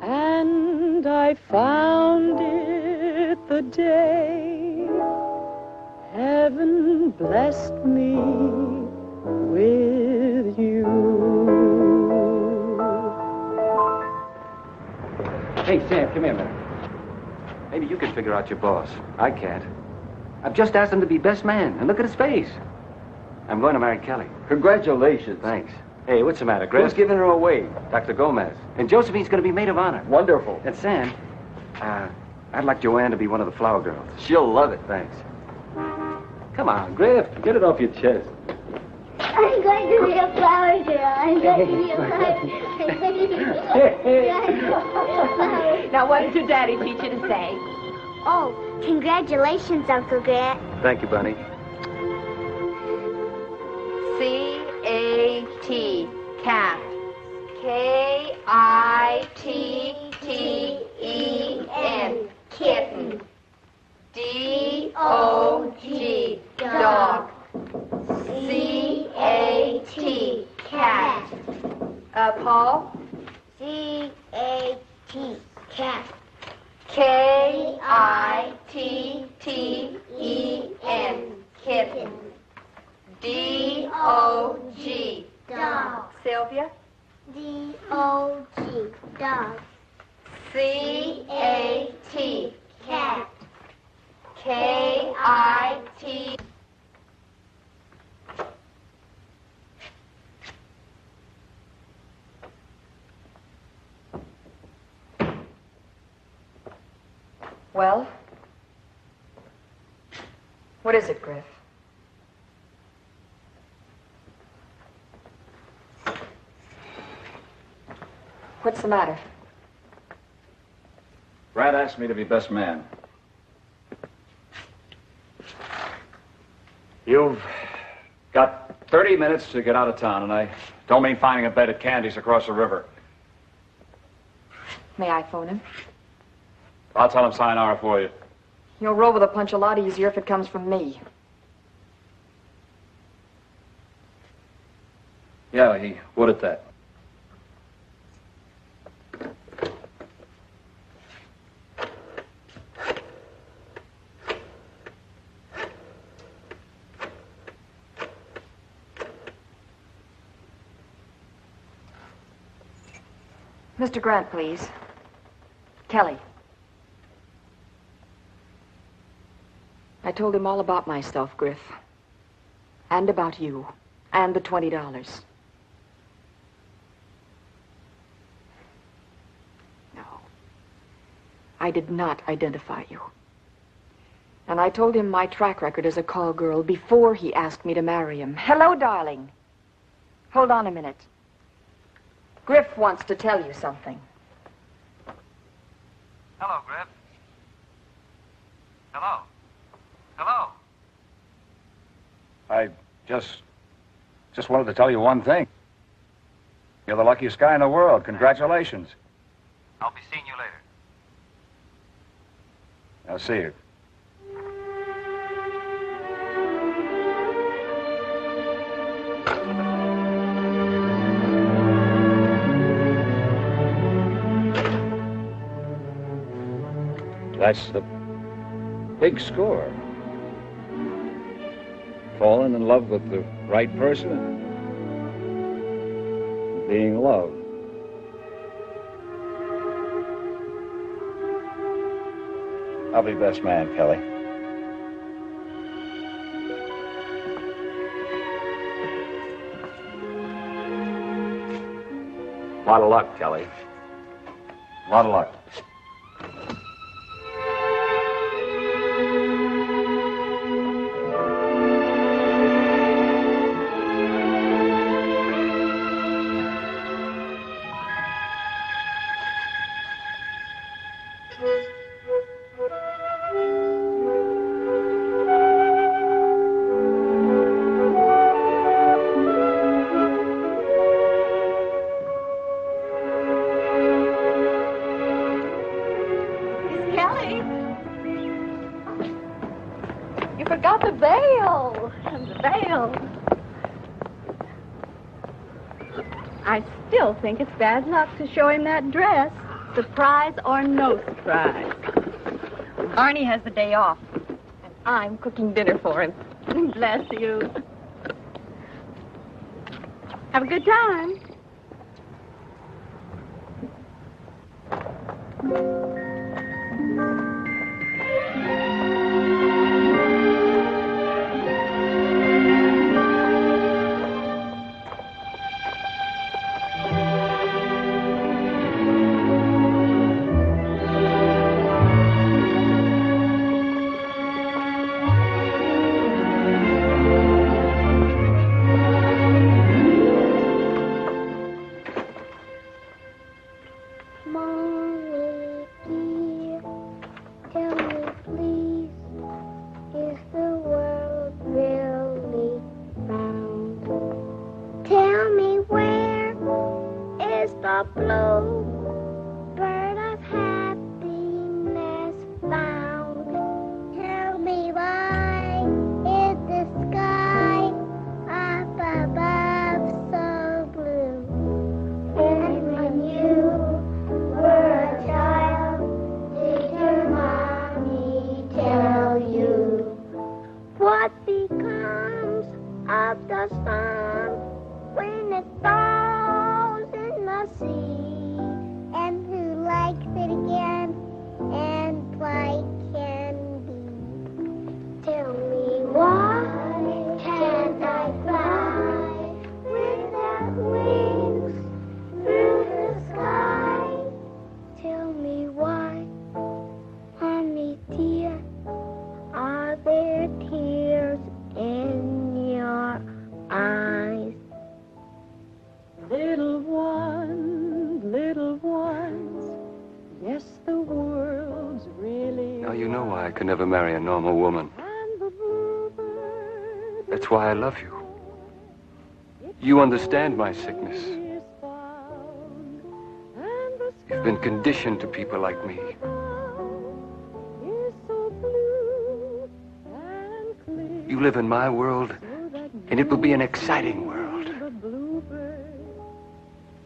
And I found it the day heaven blessed me with you. Hey, Sam, come here a minute. Maybe you can figure out your boss. I can't. I've just asked him to be best man, and look at his face. I'm going to marry Kelly. Congratulations. Thanks. Hey, what's the matter, Chris? Who's giving her away? Dr. Gomez. And Josephine's going to be maid of honor. Wonderful. And Sam, I'd like Joanne to be one of the flower girls. She'll love it. Thanks. Come on, Griff, get it off your chest. I'm going to be a flower girl. I'm going to be a flower. Now, what did your daddy teach you to say? Oh, congratulations, Uncle Grant. Thank you, Bunny. C-A-T, cat. K-I-T-T-E-N, kitten. D-O-G, dog. C-A-T, cat. Paul? C-A-T, cat. K-I-T-T-E-N, kitten. D-O-G, dog. Sylvia? D-O-G, dog. C-A-T, cat. K-I-T. Well? What is it, Griff? What's the matter? Brad asked me to be best man. You've got 30 minutes to get out of town, and I don't mean finding a bed at Candy's across the river. May I phone him? I'll tell him sayonara for you. You'll roll with a punch a lot easier if it comes from me. Yeah, he would at that. Mr. Grant, please. Kelly. I told him all about myself, Griff. And about you. And the $20. No. I did not identify you. And I told him my track record as a call girl before he asked me to marry him. Hello, darling. Hold on a minute. Griff wants to tell you something. Hello, Griff. Hello. Hello. I just wanted to tell you one thing. You're the luckiest guy in the world. Congratulations. I'll be seeing you later. I'll see you. That's the big score. Falling in love with the right person and being loved. I'll be best man, Kelly. A lot of luck, Kelly. A lot of luck. I think it's bad luck to show him that dress. Surprise or no surprise. Arnie has the day off, and I'm cooking dinner for him. Bless you. Have a good time. Marry a normal woman. That's why I love you. You understand my sickness. You've been conditioned to people like me. You live in my world, and it will be an exciting world.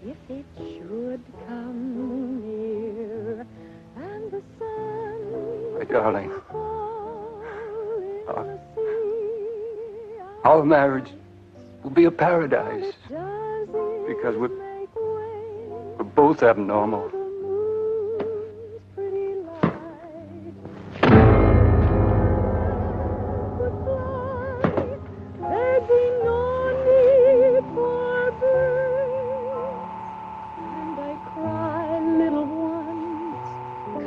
If it should come near and the sun My darling, our marriage will be a paradise because we're both abnormal. there'd be no need for birds. And I cry, little ones,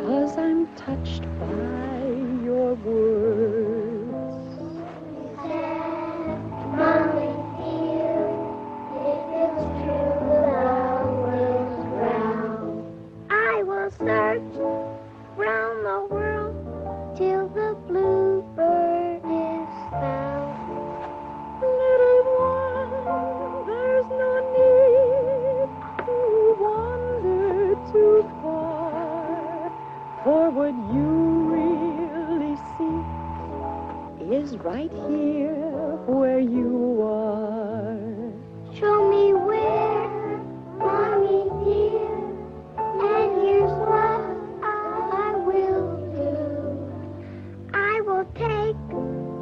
'cause I'm touched by your words. Mommy dear, if it's true, thou wilt drown. I will search round the world till the bluebird is found. Little one, there's no need to wander too far, for what you really seek is right here where you are. Show me where, Mommy dear, and here's what I will do. I will take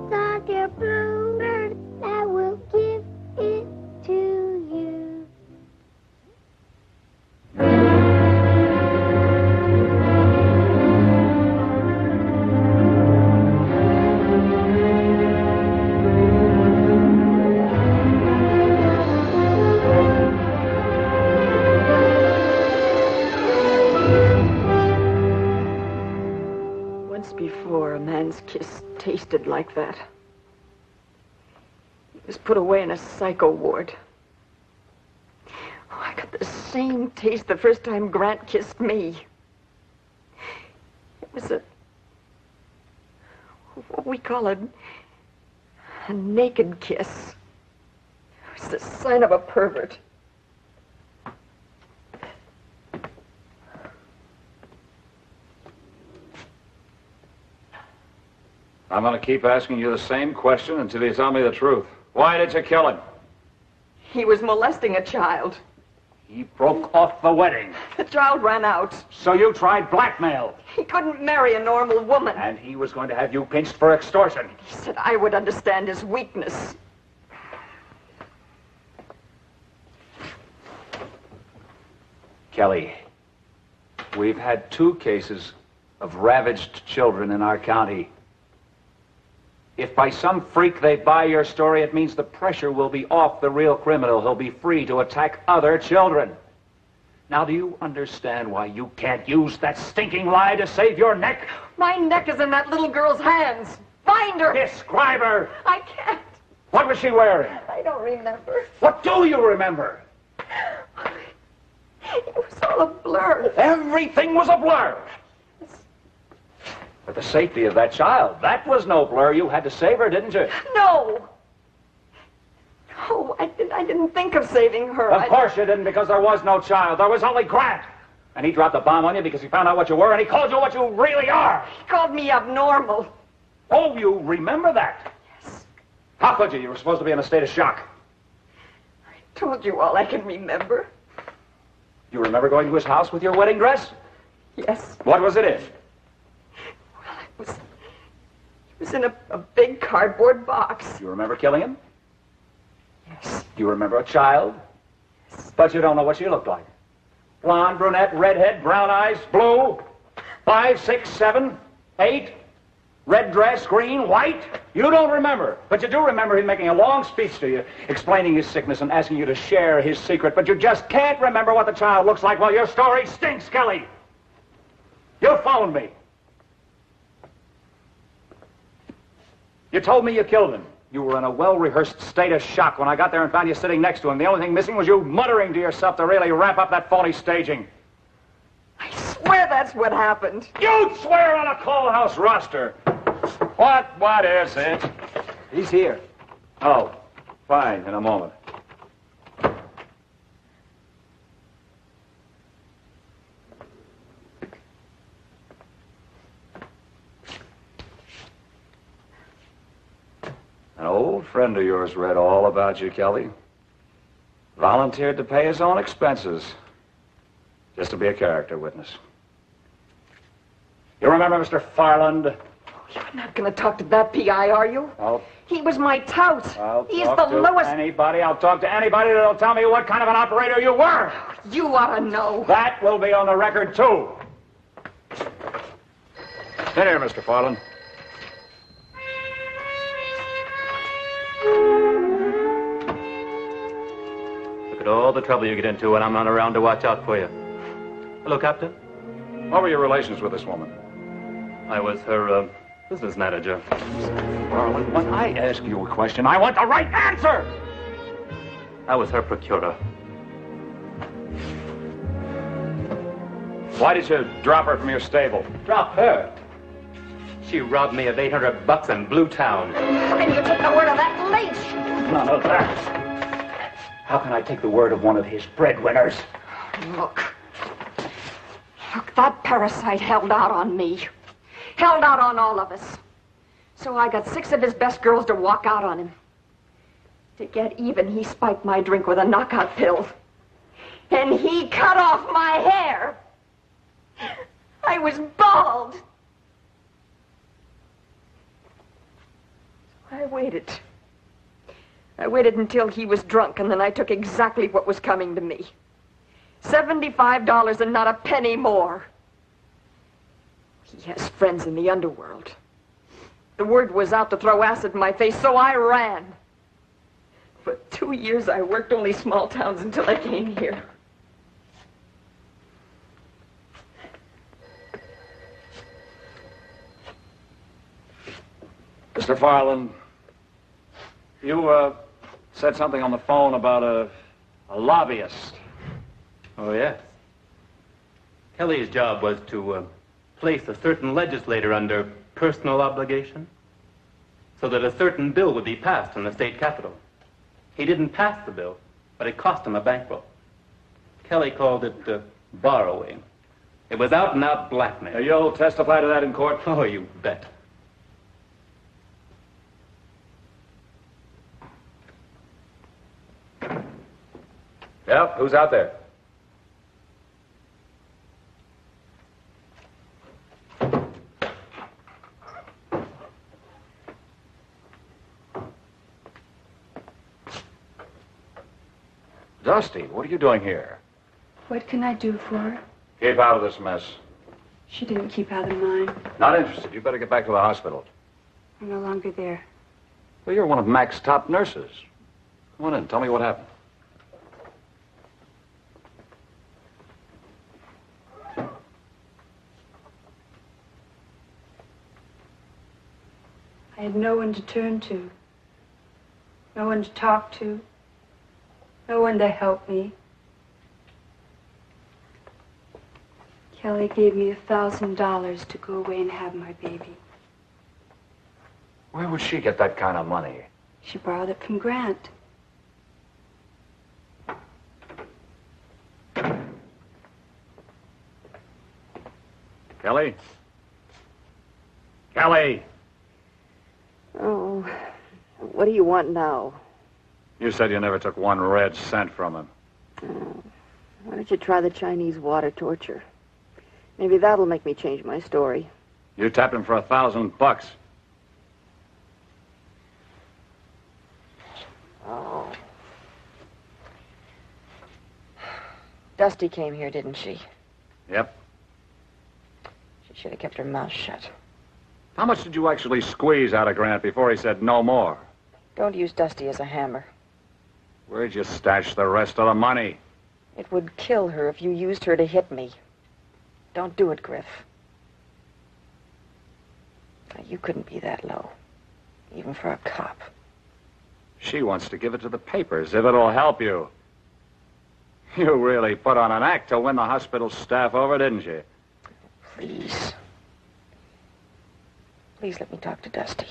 the dear bluebird, I will give it to you. Once before, a man's kiss tasted like that. He was put away in a psycho ward. Oh, I got the same taste the first time Grant kissed me. It was what we call a naked kiss. It was the sign of a pervert. I'm going to keep asking you the same question until you tell me the truth. Why did you kill him? He was molesting a child. He broke off the wedding. The child ran out. So you tried blackmail. He couldn't marry a normal woman. And he was going to have you pinched for extortion. He said I would understand his weakness. Kelly, we've had 2 cases of ravaged children in our county. If by some freak they buy your story, it means the pressure will be off the real criminal. He'll be free to attack other children. Now, do you understand why you can't use that stinking lie to save your neck? My neck is in that little girl's hands. Find her! Describe her! I can't. What was she wearing? I don't remember. What do you remember? It was all a blur. Everything was a blur. But the safety of that child, that was no blur. You had to save her, didn't you? No. No, I didn't think of saving her. Of course you didn't, because there was no child. There was only Grant. And he dropped a bomb on you because he found out what you were, and he called you what you really are. He called me abnormal. Oh, you remember that? Yes. How could you? You were supposed to be in a state of shock. I told you all I can remember. You remember going to his house with your wedding dress? Yes. What was it in? It was in a big cardboard box. You remember killing him? Yes. Do you remember a child? Yes. But you don't know what she looked like. Blonde, brunette, redhead, brown eyes, blue, 5, 6, 7, 8, red dress, green, white. You don't remember. But you do remember him making a long speech to you, explaining his sickness and asking you to share his secret. But you just can't remember what the child looks like. Well, your story stinks, Kelly. You phoned me. You told me you killed him. You were in a well-rehearsed state of shock when I got there and found you sitting next to him. The only thing missing was you muttering to yourself to really wrap up that phony staging. I swear that's what happened. You'd swear on a call house roster. What is it? He's here. Oh, fine, in a moment. An old friend of yours read all about you, Kelly. Volunteered to pay his own expenses. Just to be a character witness. You remember Mr. Farland? You're not going to talk to that P.I., are you? He was my tout. He's the lowest... I'll talk to anybody that'll tell me what kind of an operator you were. You ought to know. That will be on the record, too. Sit here, Mr. Farland. Look at all the trouble you get into when I'm not around to watch out for you. Hello, Captain. What were your relations with this woman? I was her, business manager. Farland, when I ask you a question, I want the right answer! I was her procurer. Why did you drop her from your stable? Drop her? She robbed me of $800 in Blue Town. And you took the word of that leech! None of that. How can I take the word of one of his breadwinners? Look, that parasite held out on me. Held out on all of us. So I got 6 of his best girls to walk out on him. To get even, he spiked my drink with a knockout pill. And he cut off my hair. I was bald. I waited. I waited until he was drunk, and then I took exactly what was coming to me. $75 and not a penny more. He has friends in the underworld. The word was out to throw acid in my face, so I ran. For 2 years, I worked only small towns until I came here. Mr. Farland, you, said something on the phone about a lobbyist. Oh, yes. Kelly's job was to place a certain legislator under personal obligation so that a certain bill would be passed in the state capitol. He didn't pass the bill, but it cost him a bankroll. Kelly called it borrowing. It was out-and-out blackmail. Now, you'll testify to that in court? Oh, you bet. Yep, who's out there? Dusty, what are you doing here? What can I do for her? Keep out of this mess. She didn't keep out of mine. Not interested. You better get back to the hospital. I'm no longer there. Well, you're one of Mac's top nurses. Come on in. Tell me what happened. I had no one to turn to. No one to talk to. No one to help me. Kelly gave me $1,000 to go away and have my baby. Where would she get that kind of money? She borrowed it from Grant. Kelly? Kelly! Oh, what do you want now? You said you never took 1 red cent from him. Why don't you try the Chinese water torture? Maybe that'll make me change my story. You tapped him for $1,000. Oh. Dusty came here, didn't she? Yep. She should have kept her mouth shut. How much did you actually squeeze out of Grant before he said no more? Don't use Dusty as a hammer. Where'd you stash the rest of the money? It would kill her if you used her to hit me. Don't do it, Griff. Now, you couldn't be that low, even for a cop. She wants to give it to the papers, if it'll help you. You really put on an act to win the hospital staff over, didn't you? Please. Please let me talk to Dusty.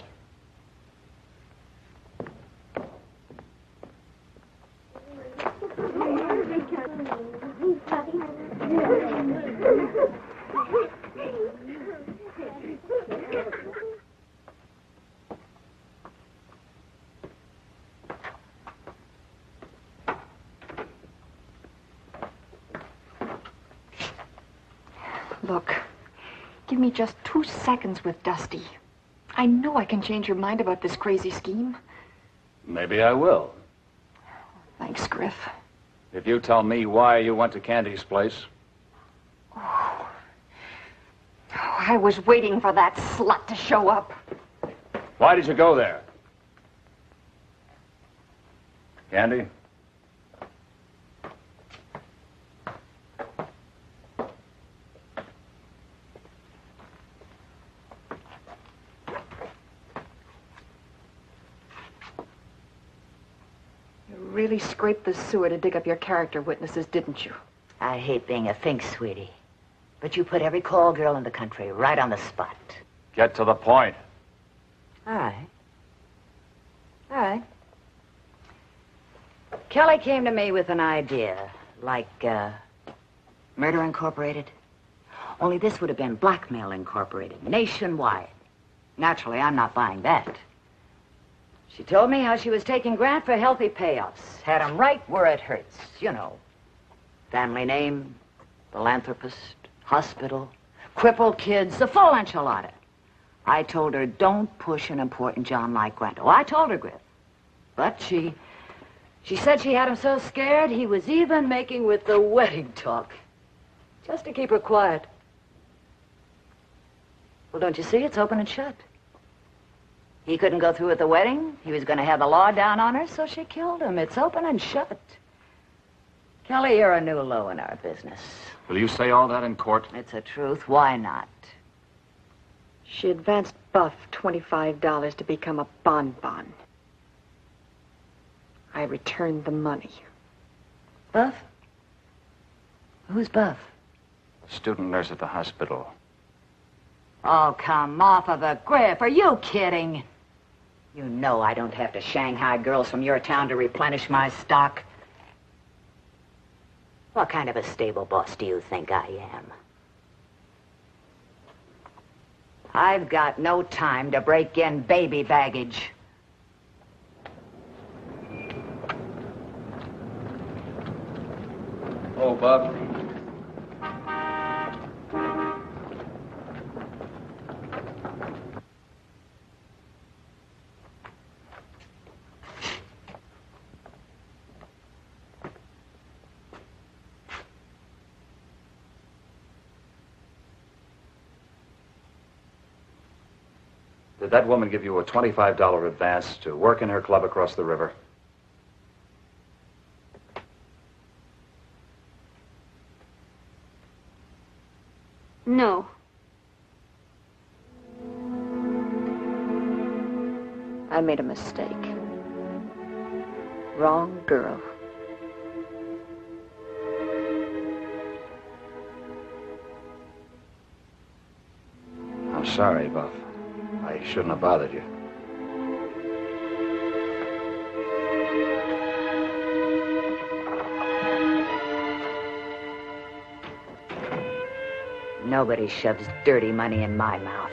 Look, give me just 2 seconds with Dusty. I know I can change your mind about this crazy scheme. Maybe I will. Thanks, Griff. If you tell me why you went to Candy's place. Oh, I was waiting for that slut to show up. Why did you go there? Candy? You really scraped the sewer to dig up your character witnesses, didn't you? I hate being a fink, sweetie. But you put every call girl in the country right on the spot. Get to the point. All right. All right. Kelly came to me with an idea, like, Murder Incorporated. Only this would have been Blackmail Incorporated, nationwide. Naturally, I'm not buying that. She told me how she was taking Grant for healthy payoffs. Had him right where it hurts, you know. Family name, philanthropist, hospital, crippled kids, the full enchilada. I told her, don't push an important John like Grant. Oh, I told her, Griff. But she said she had him so scared he was even making with the wedding talk. Just to keep her quiet. Well, don't you see? It's open and shut. He couldn't go through with the wedding. He was going to have the law down on her, so she killed him. It's open and shut. Kelly, you're a new low in our business. Will you say all that in court? It's the truth. Why not? She advanced Buff $25 to become a bonbon. I returned the money. Buff? Who's Buff? Student nurse at the hospital. Oh, come off of it, Griff. Are you kidding? You know I don't have to Shanghai girls from your town to replenish my stock. What kind of a stable boss do you think I am? I've got no time to break in baby baggage. Oh, Bob. Did that woman give you a $25 advance to work in her club across the river? No. I made a mistake. Wrong girl. I'm sorry, Buff. I shouldn't have bothered you. Nobody shoves dirty money in my mouth.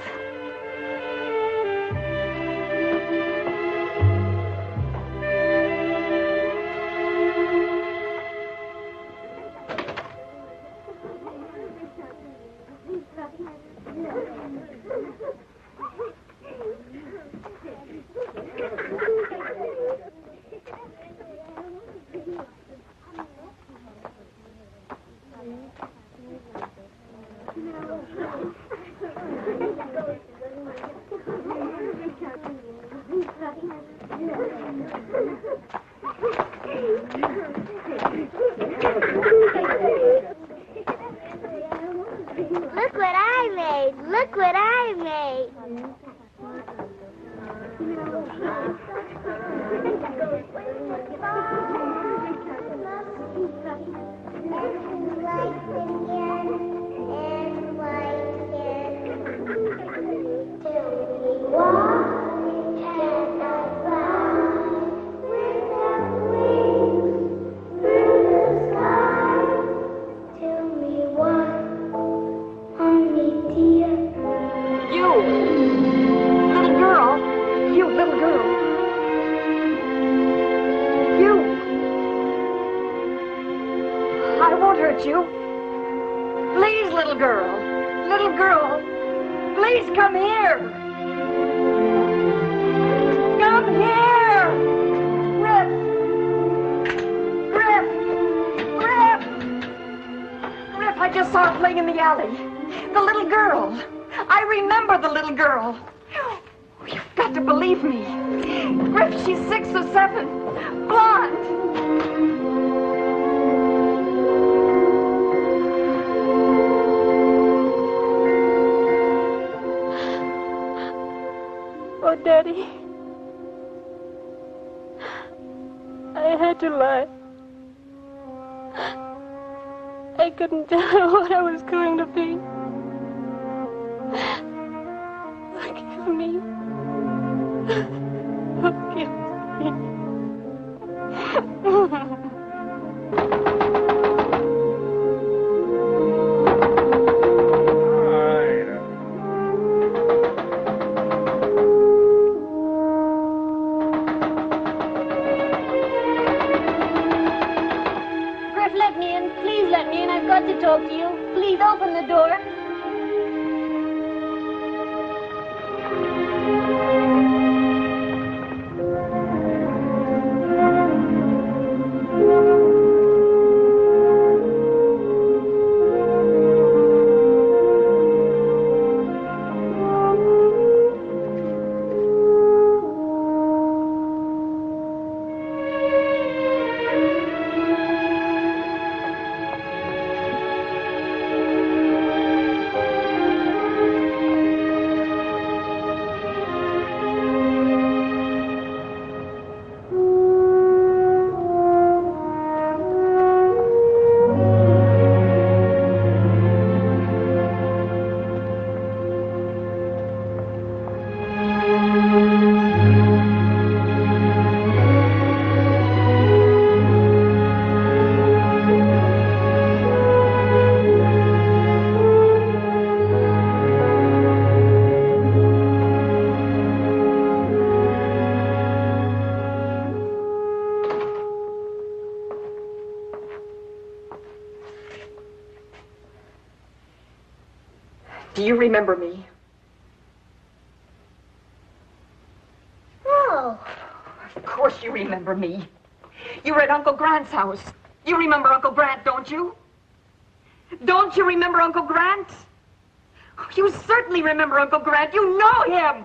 Look what I made. Look what I made. You? Please, little girl. little girl. Please come here. Come here. Griff. Griff. Griff. Griff, I just saw her playing in the alley. The little girl. I remember the little girl. You've got to believe me. Griff, she's 6 or 7. Blonde. Oh, Daddy. I had to lie. I couldn't tell her what I was going to be. Forgive me. Forgive me. Griff, let me in. Please let me in. I've got to talk to you. Please open the door. Do you remember me? No. Of course you remember me. You were at Uncle Grant's house. You remember Uncle Grant, don't you? Don't you remember Uncle Grant? You certainly remember Uncle Grant. You know him.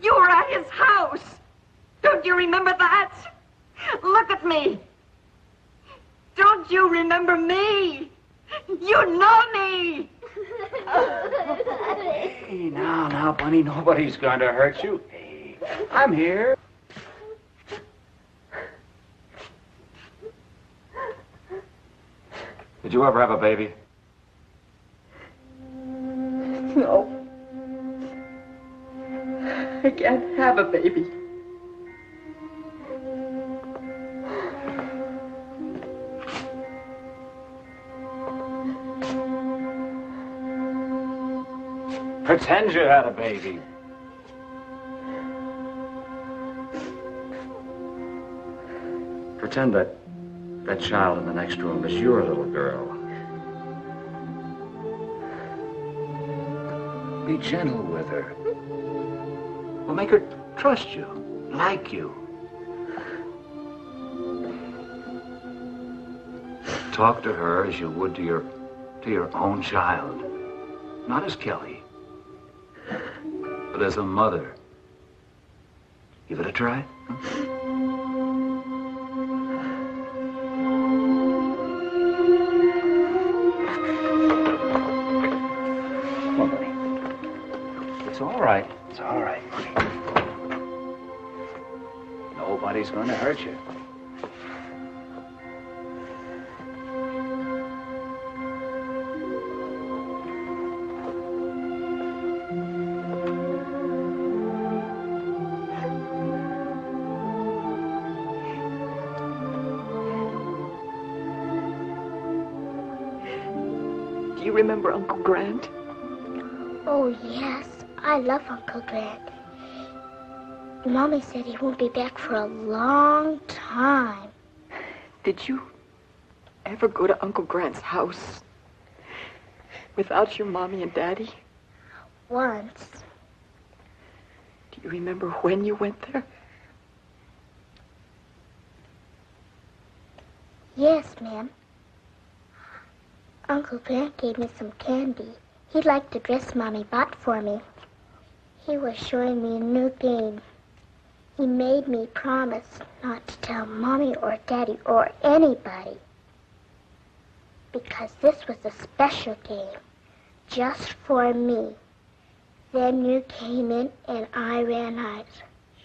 You were at his house. Don't you remember that? Look at me. Don't you remember me? You know me. Hey, now, Bunny, nobody's going to hurt you. Hey, I'm here. Did you ever have a baby? No. I can't have a baby. Pretend you had a baby. Pretend that child in the next room is your little girl. Be gentle with her. Well, make her trust you, like you. Talk to her as you would to your own child. Not as Kelly, but as a mother. Give it a try? Huh? Come on, buddy. It's all right. It's all right, buddy. Nobody's going to hurt you. Do you remember Uncle Grant? Oh, yes. I love Uncle Grant. Mommy said he won't be back for a long time. Did you ever go to Uncle Grant's house? Without your mommy and daddy? Once. Do you remember when you went there? Yes, ma'am. Uncle Grant gave me some candy. He liked the dress Mommy bought for me. He was showing me a new game. He made me promise not to tell Mommy or Daddy or anybody. Because this was a special game, just for me. Then you came in and I ran out.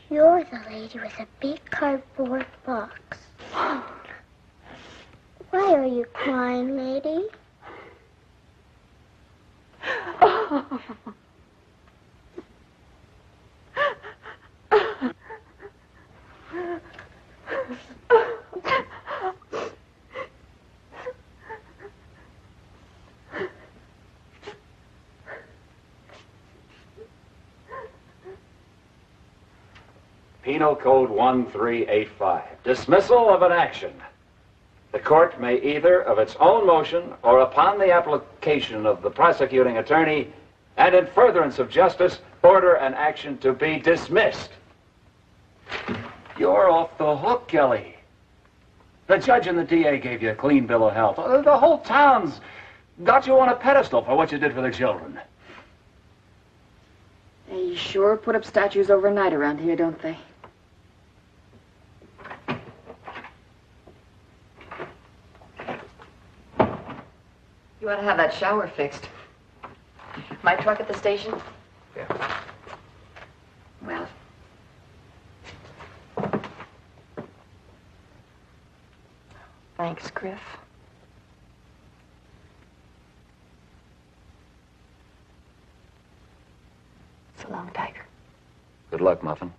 You're the lady with a big cardboard box. Why are you crying, lady? Penal Code 1385. Dismissal of an action. The court may either of its own motion or upon the application of the prosecuting attorney and in furtherance of justice order an action to be dismissed. You're off the hook, Kelly. The judge and the DA gave you a clean bill of health. The whole town's got you on a pedestal for what you did for the children. They sure put up statues overnight around here, don't they? You ought to have that shower fixed. My truck at the station? Yeah. Well. Thanks, Griff. So long, Tiger. Good luck, Muffin.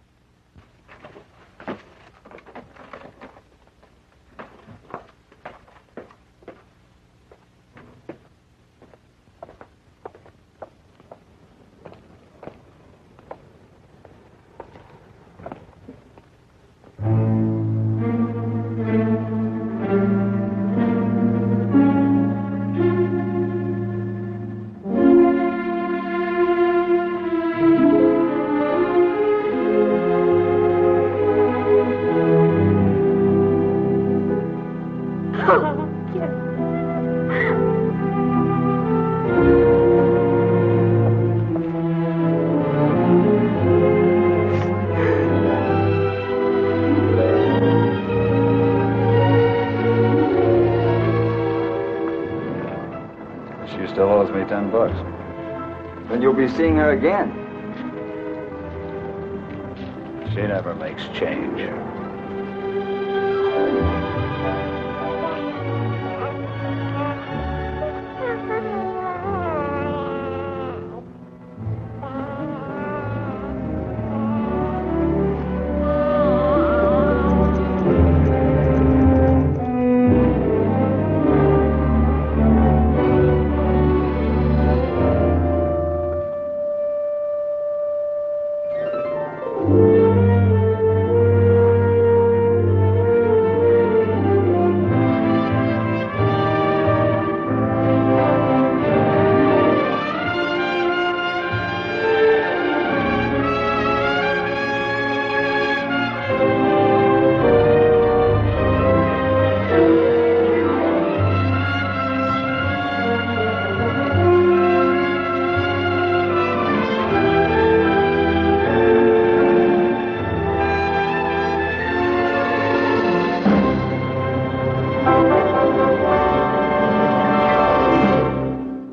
$10. Then you'll be seeing her again. She never makes change.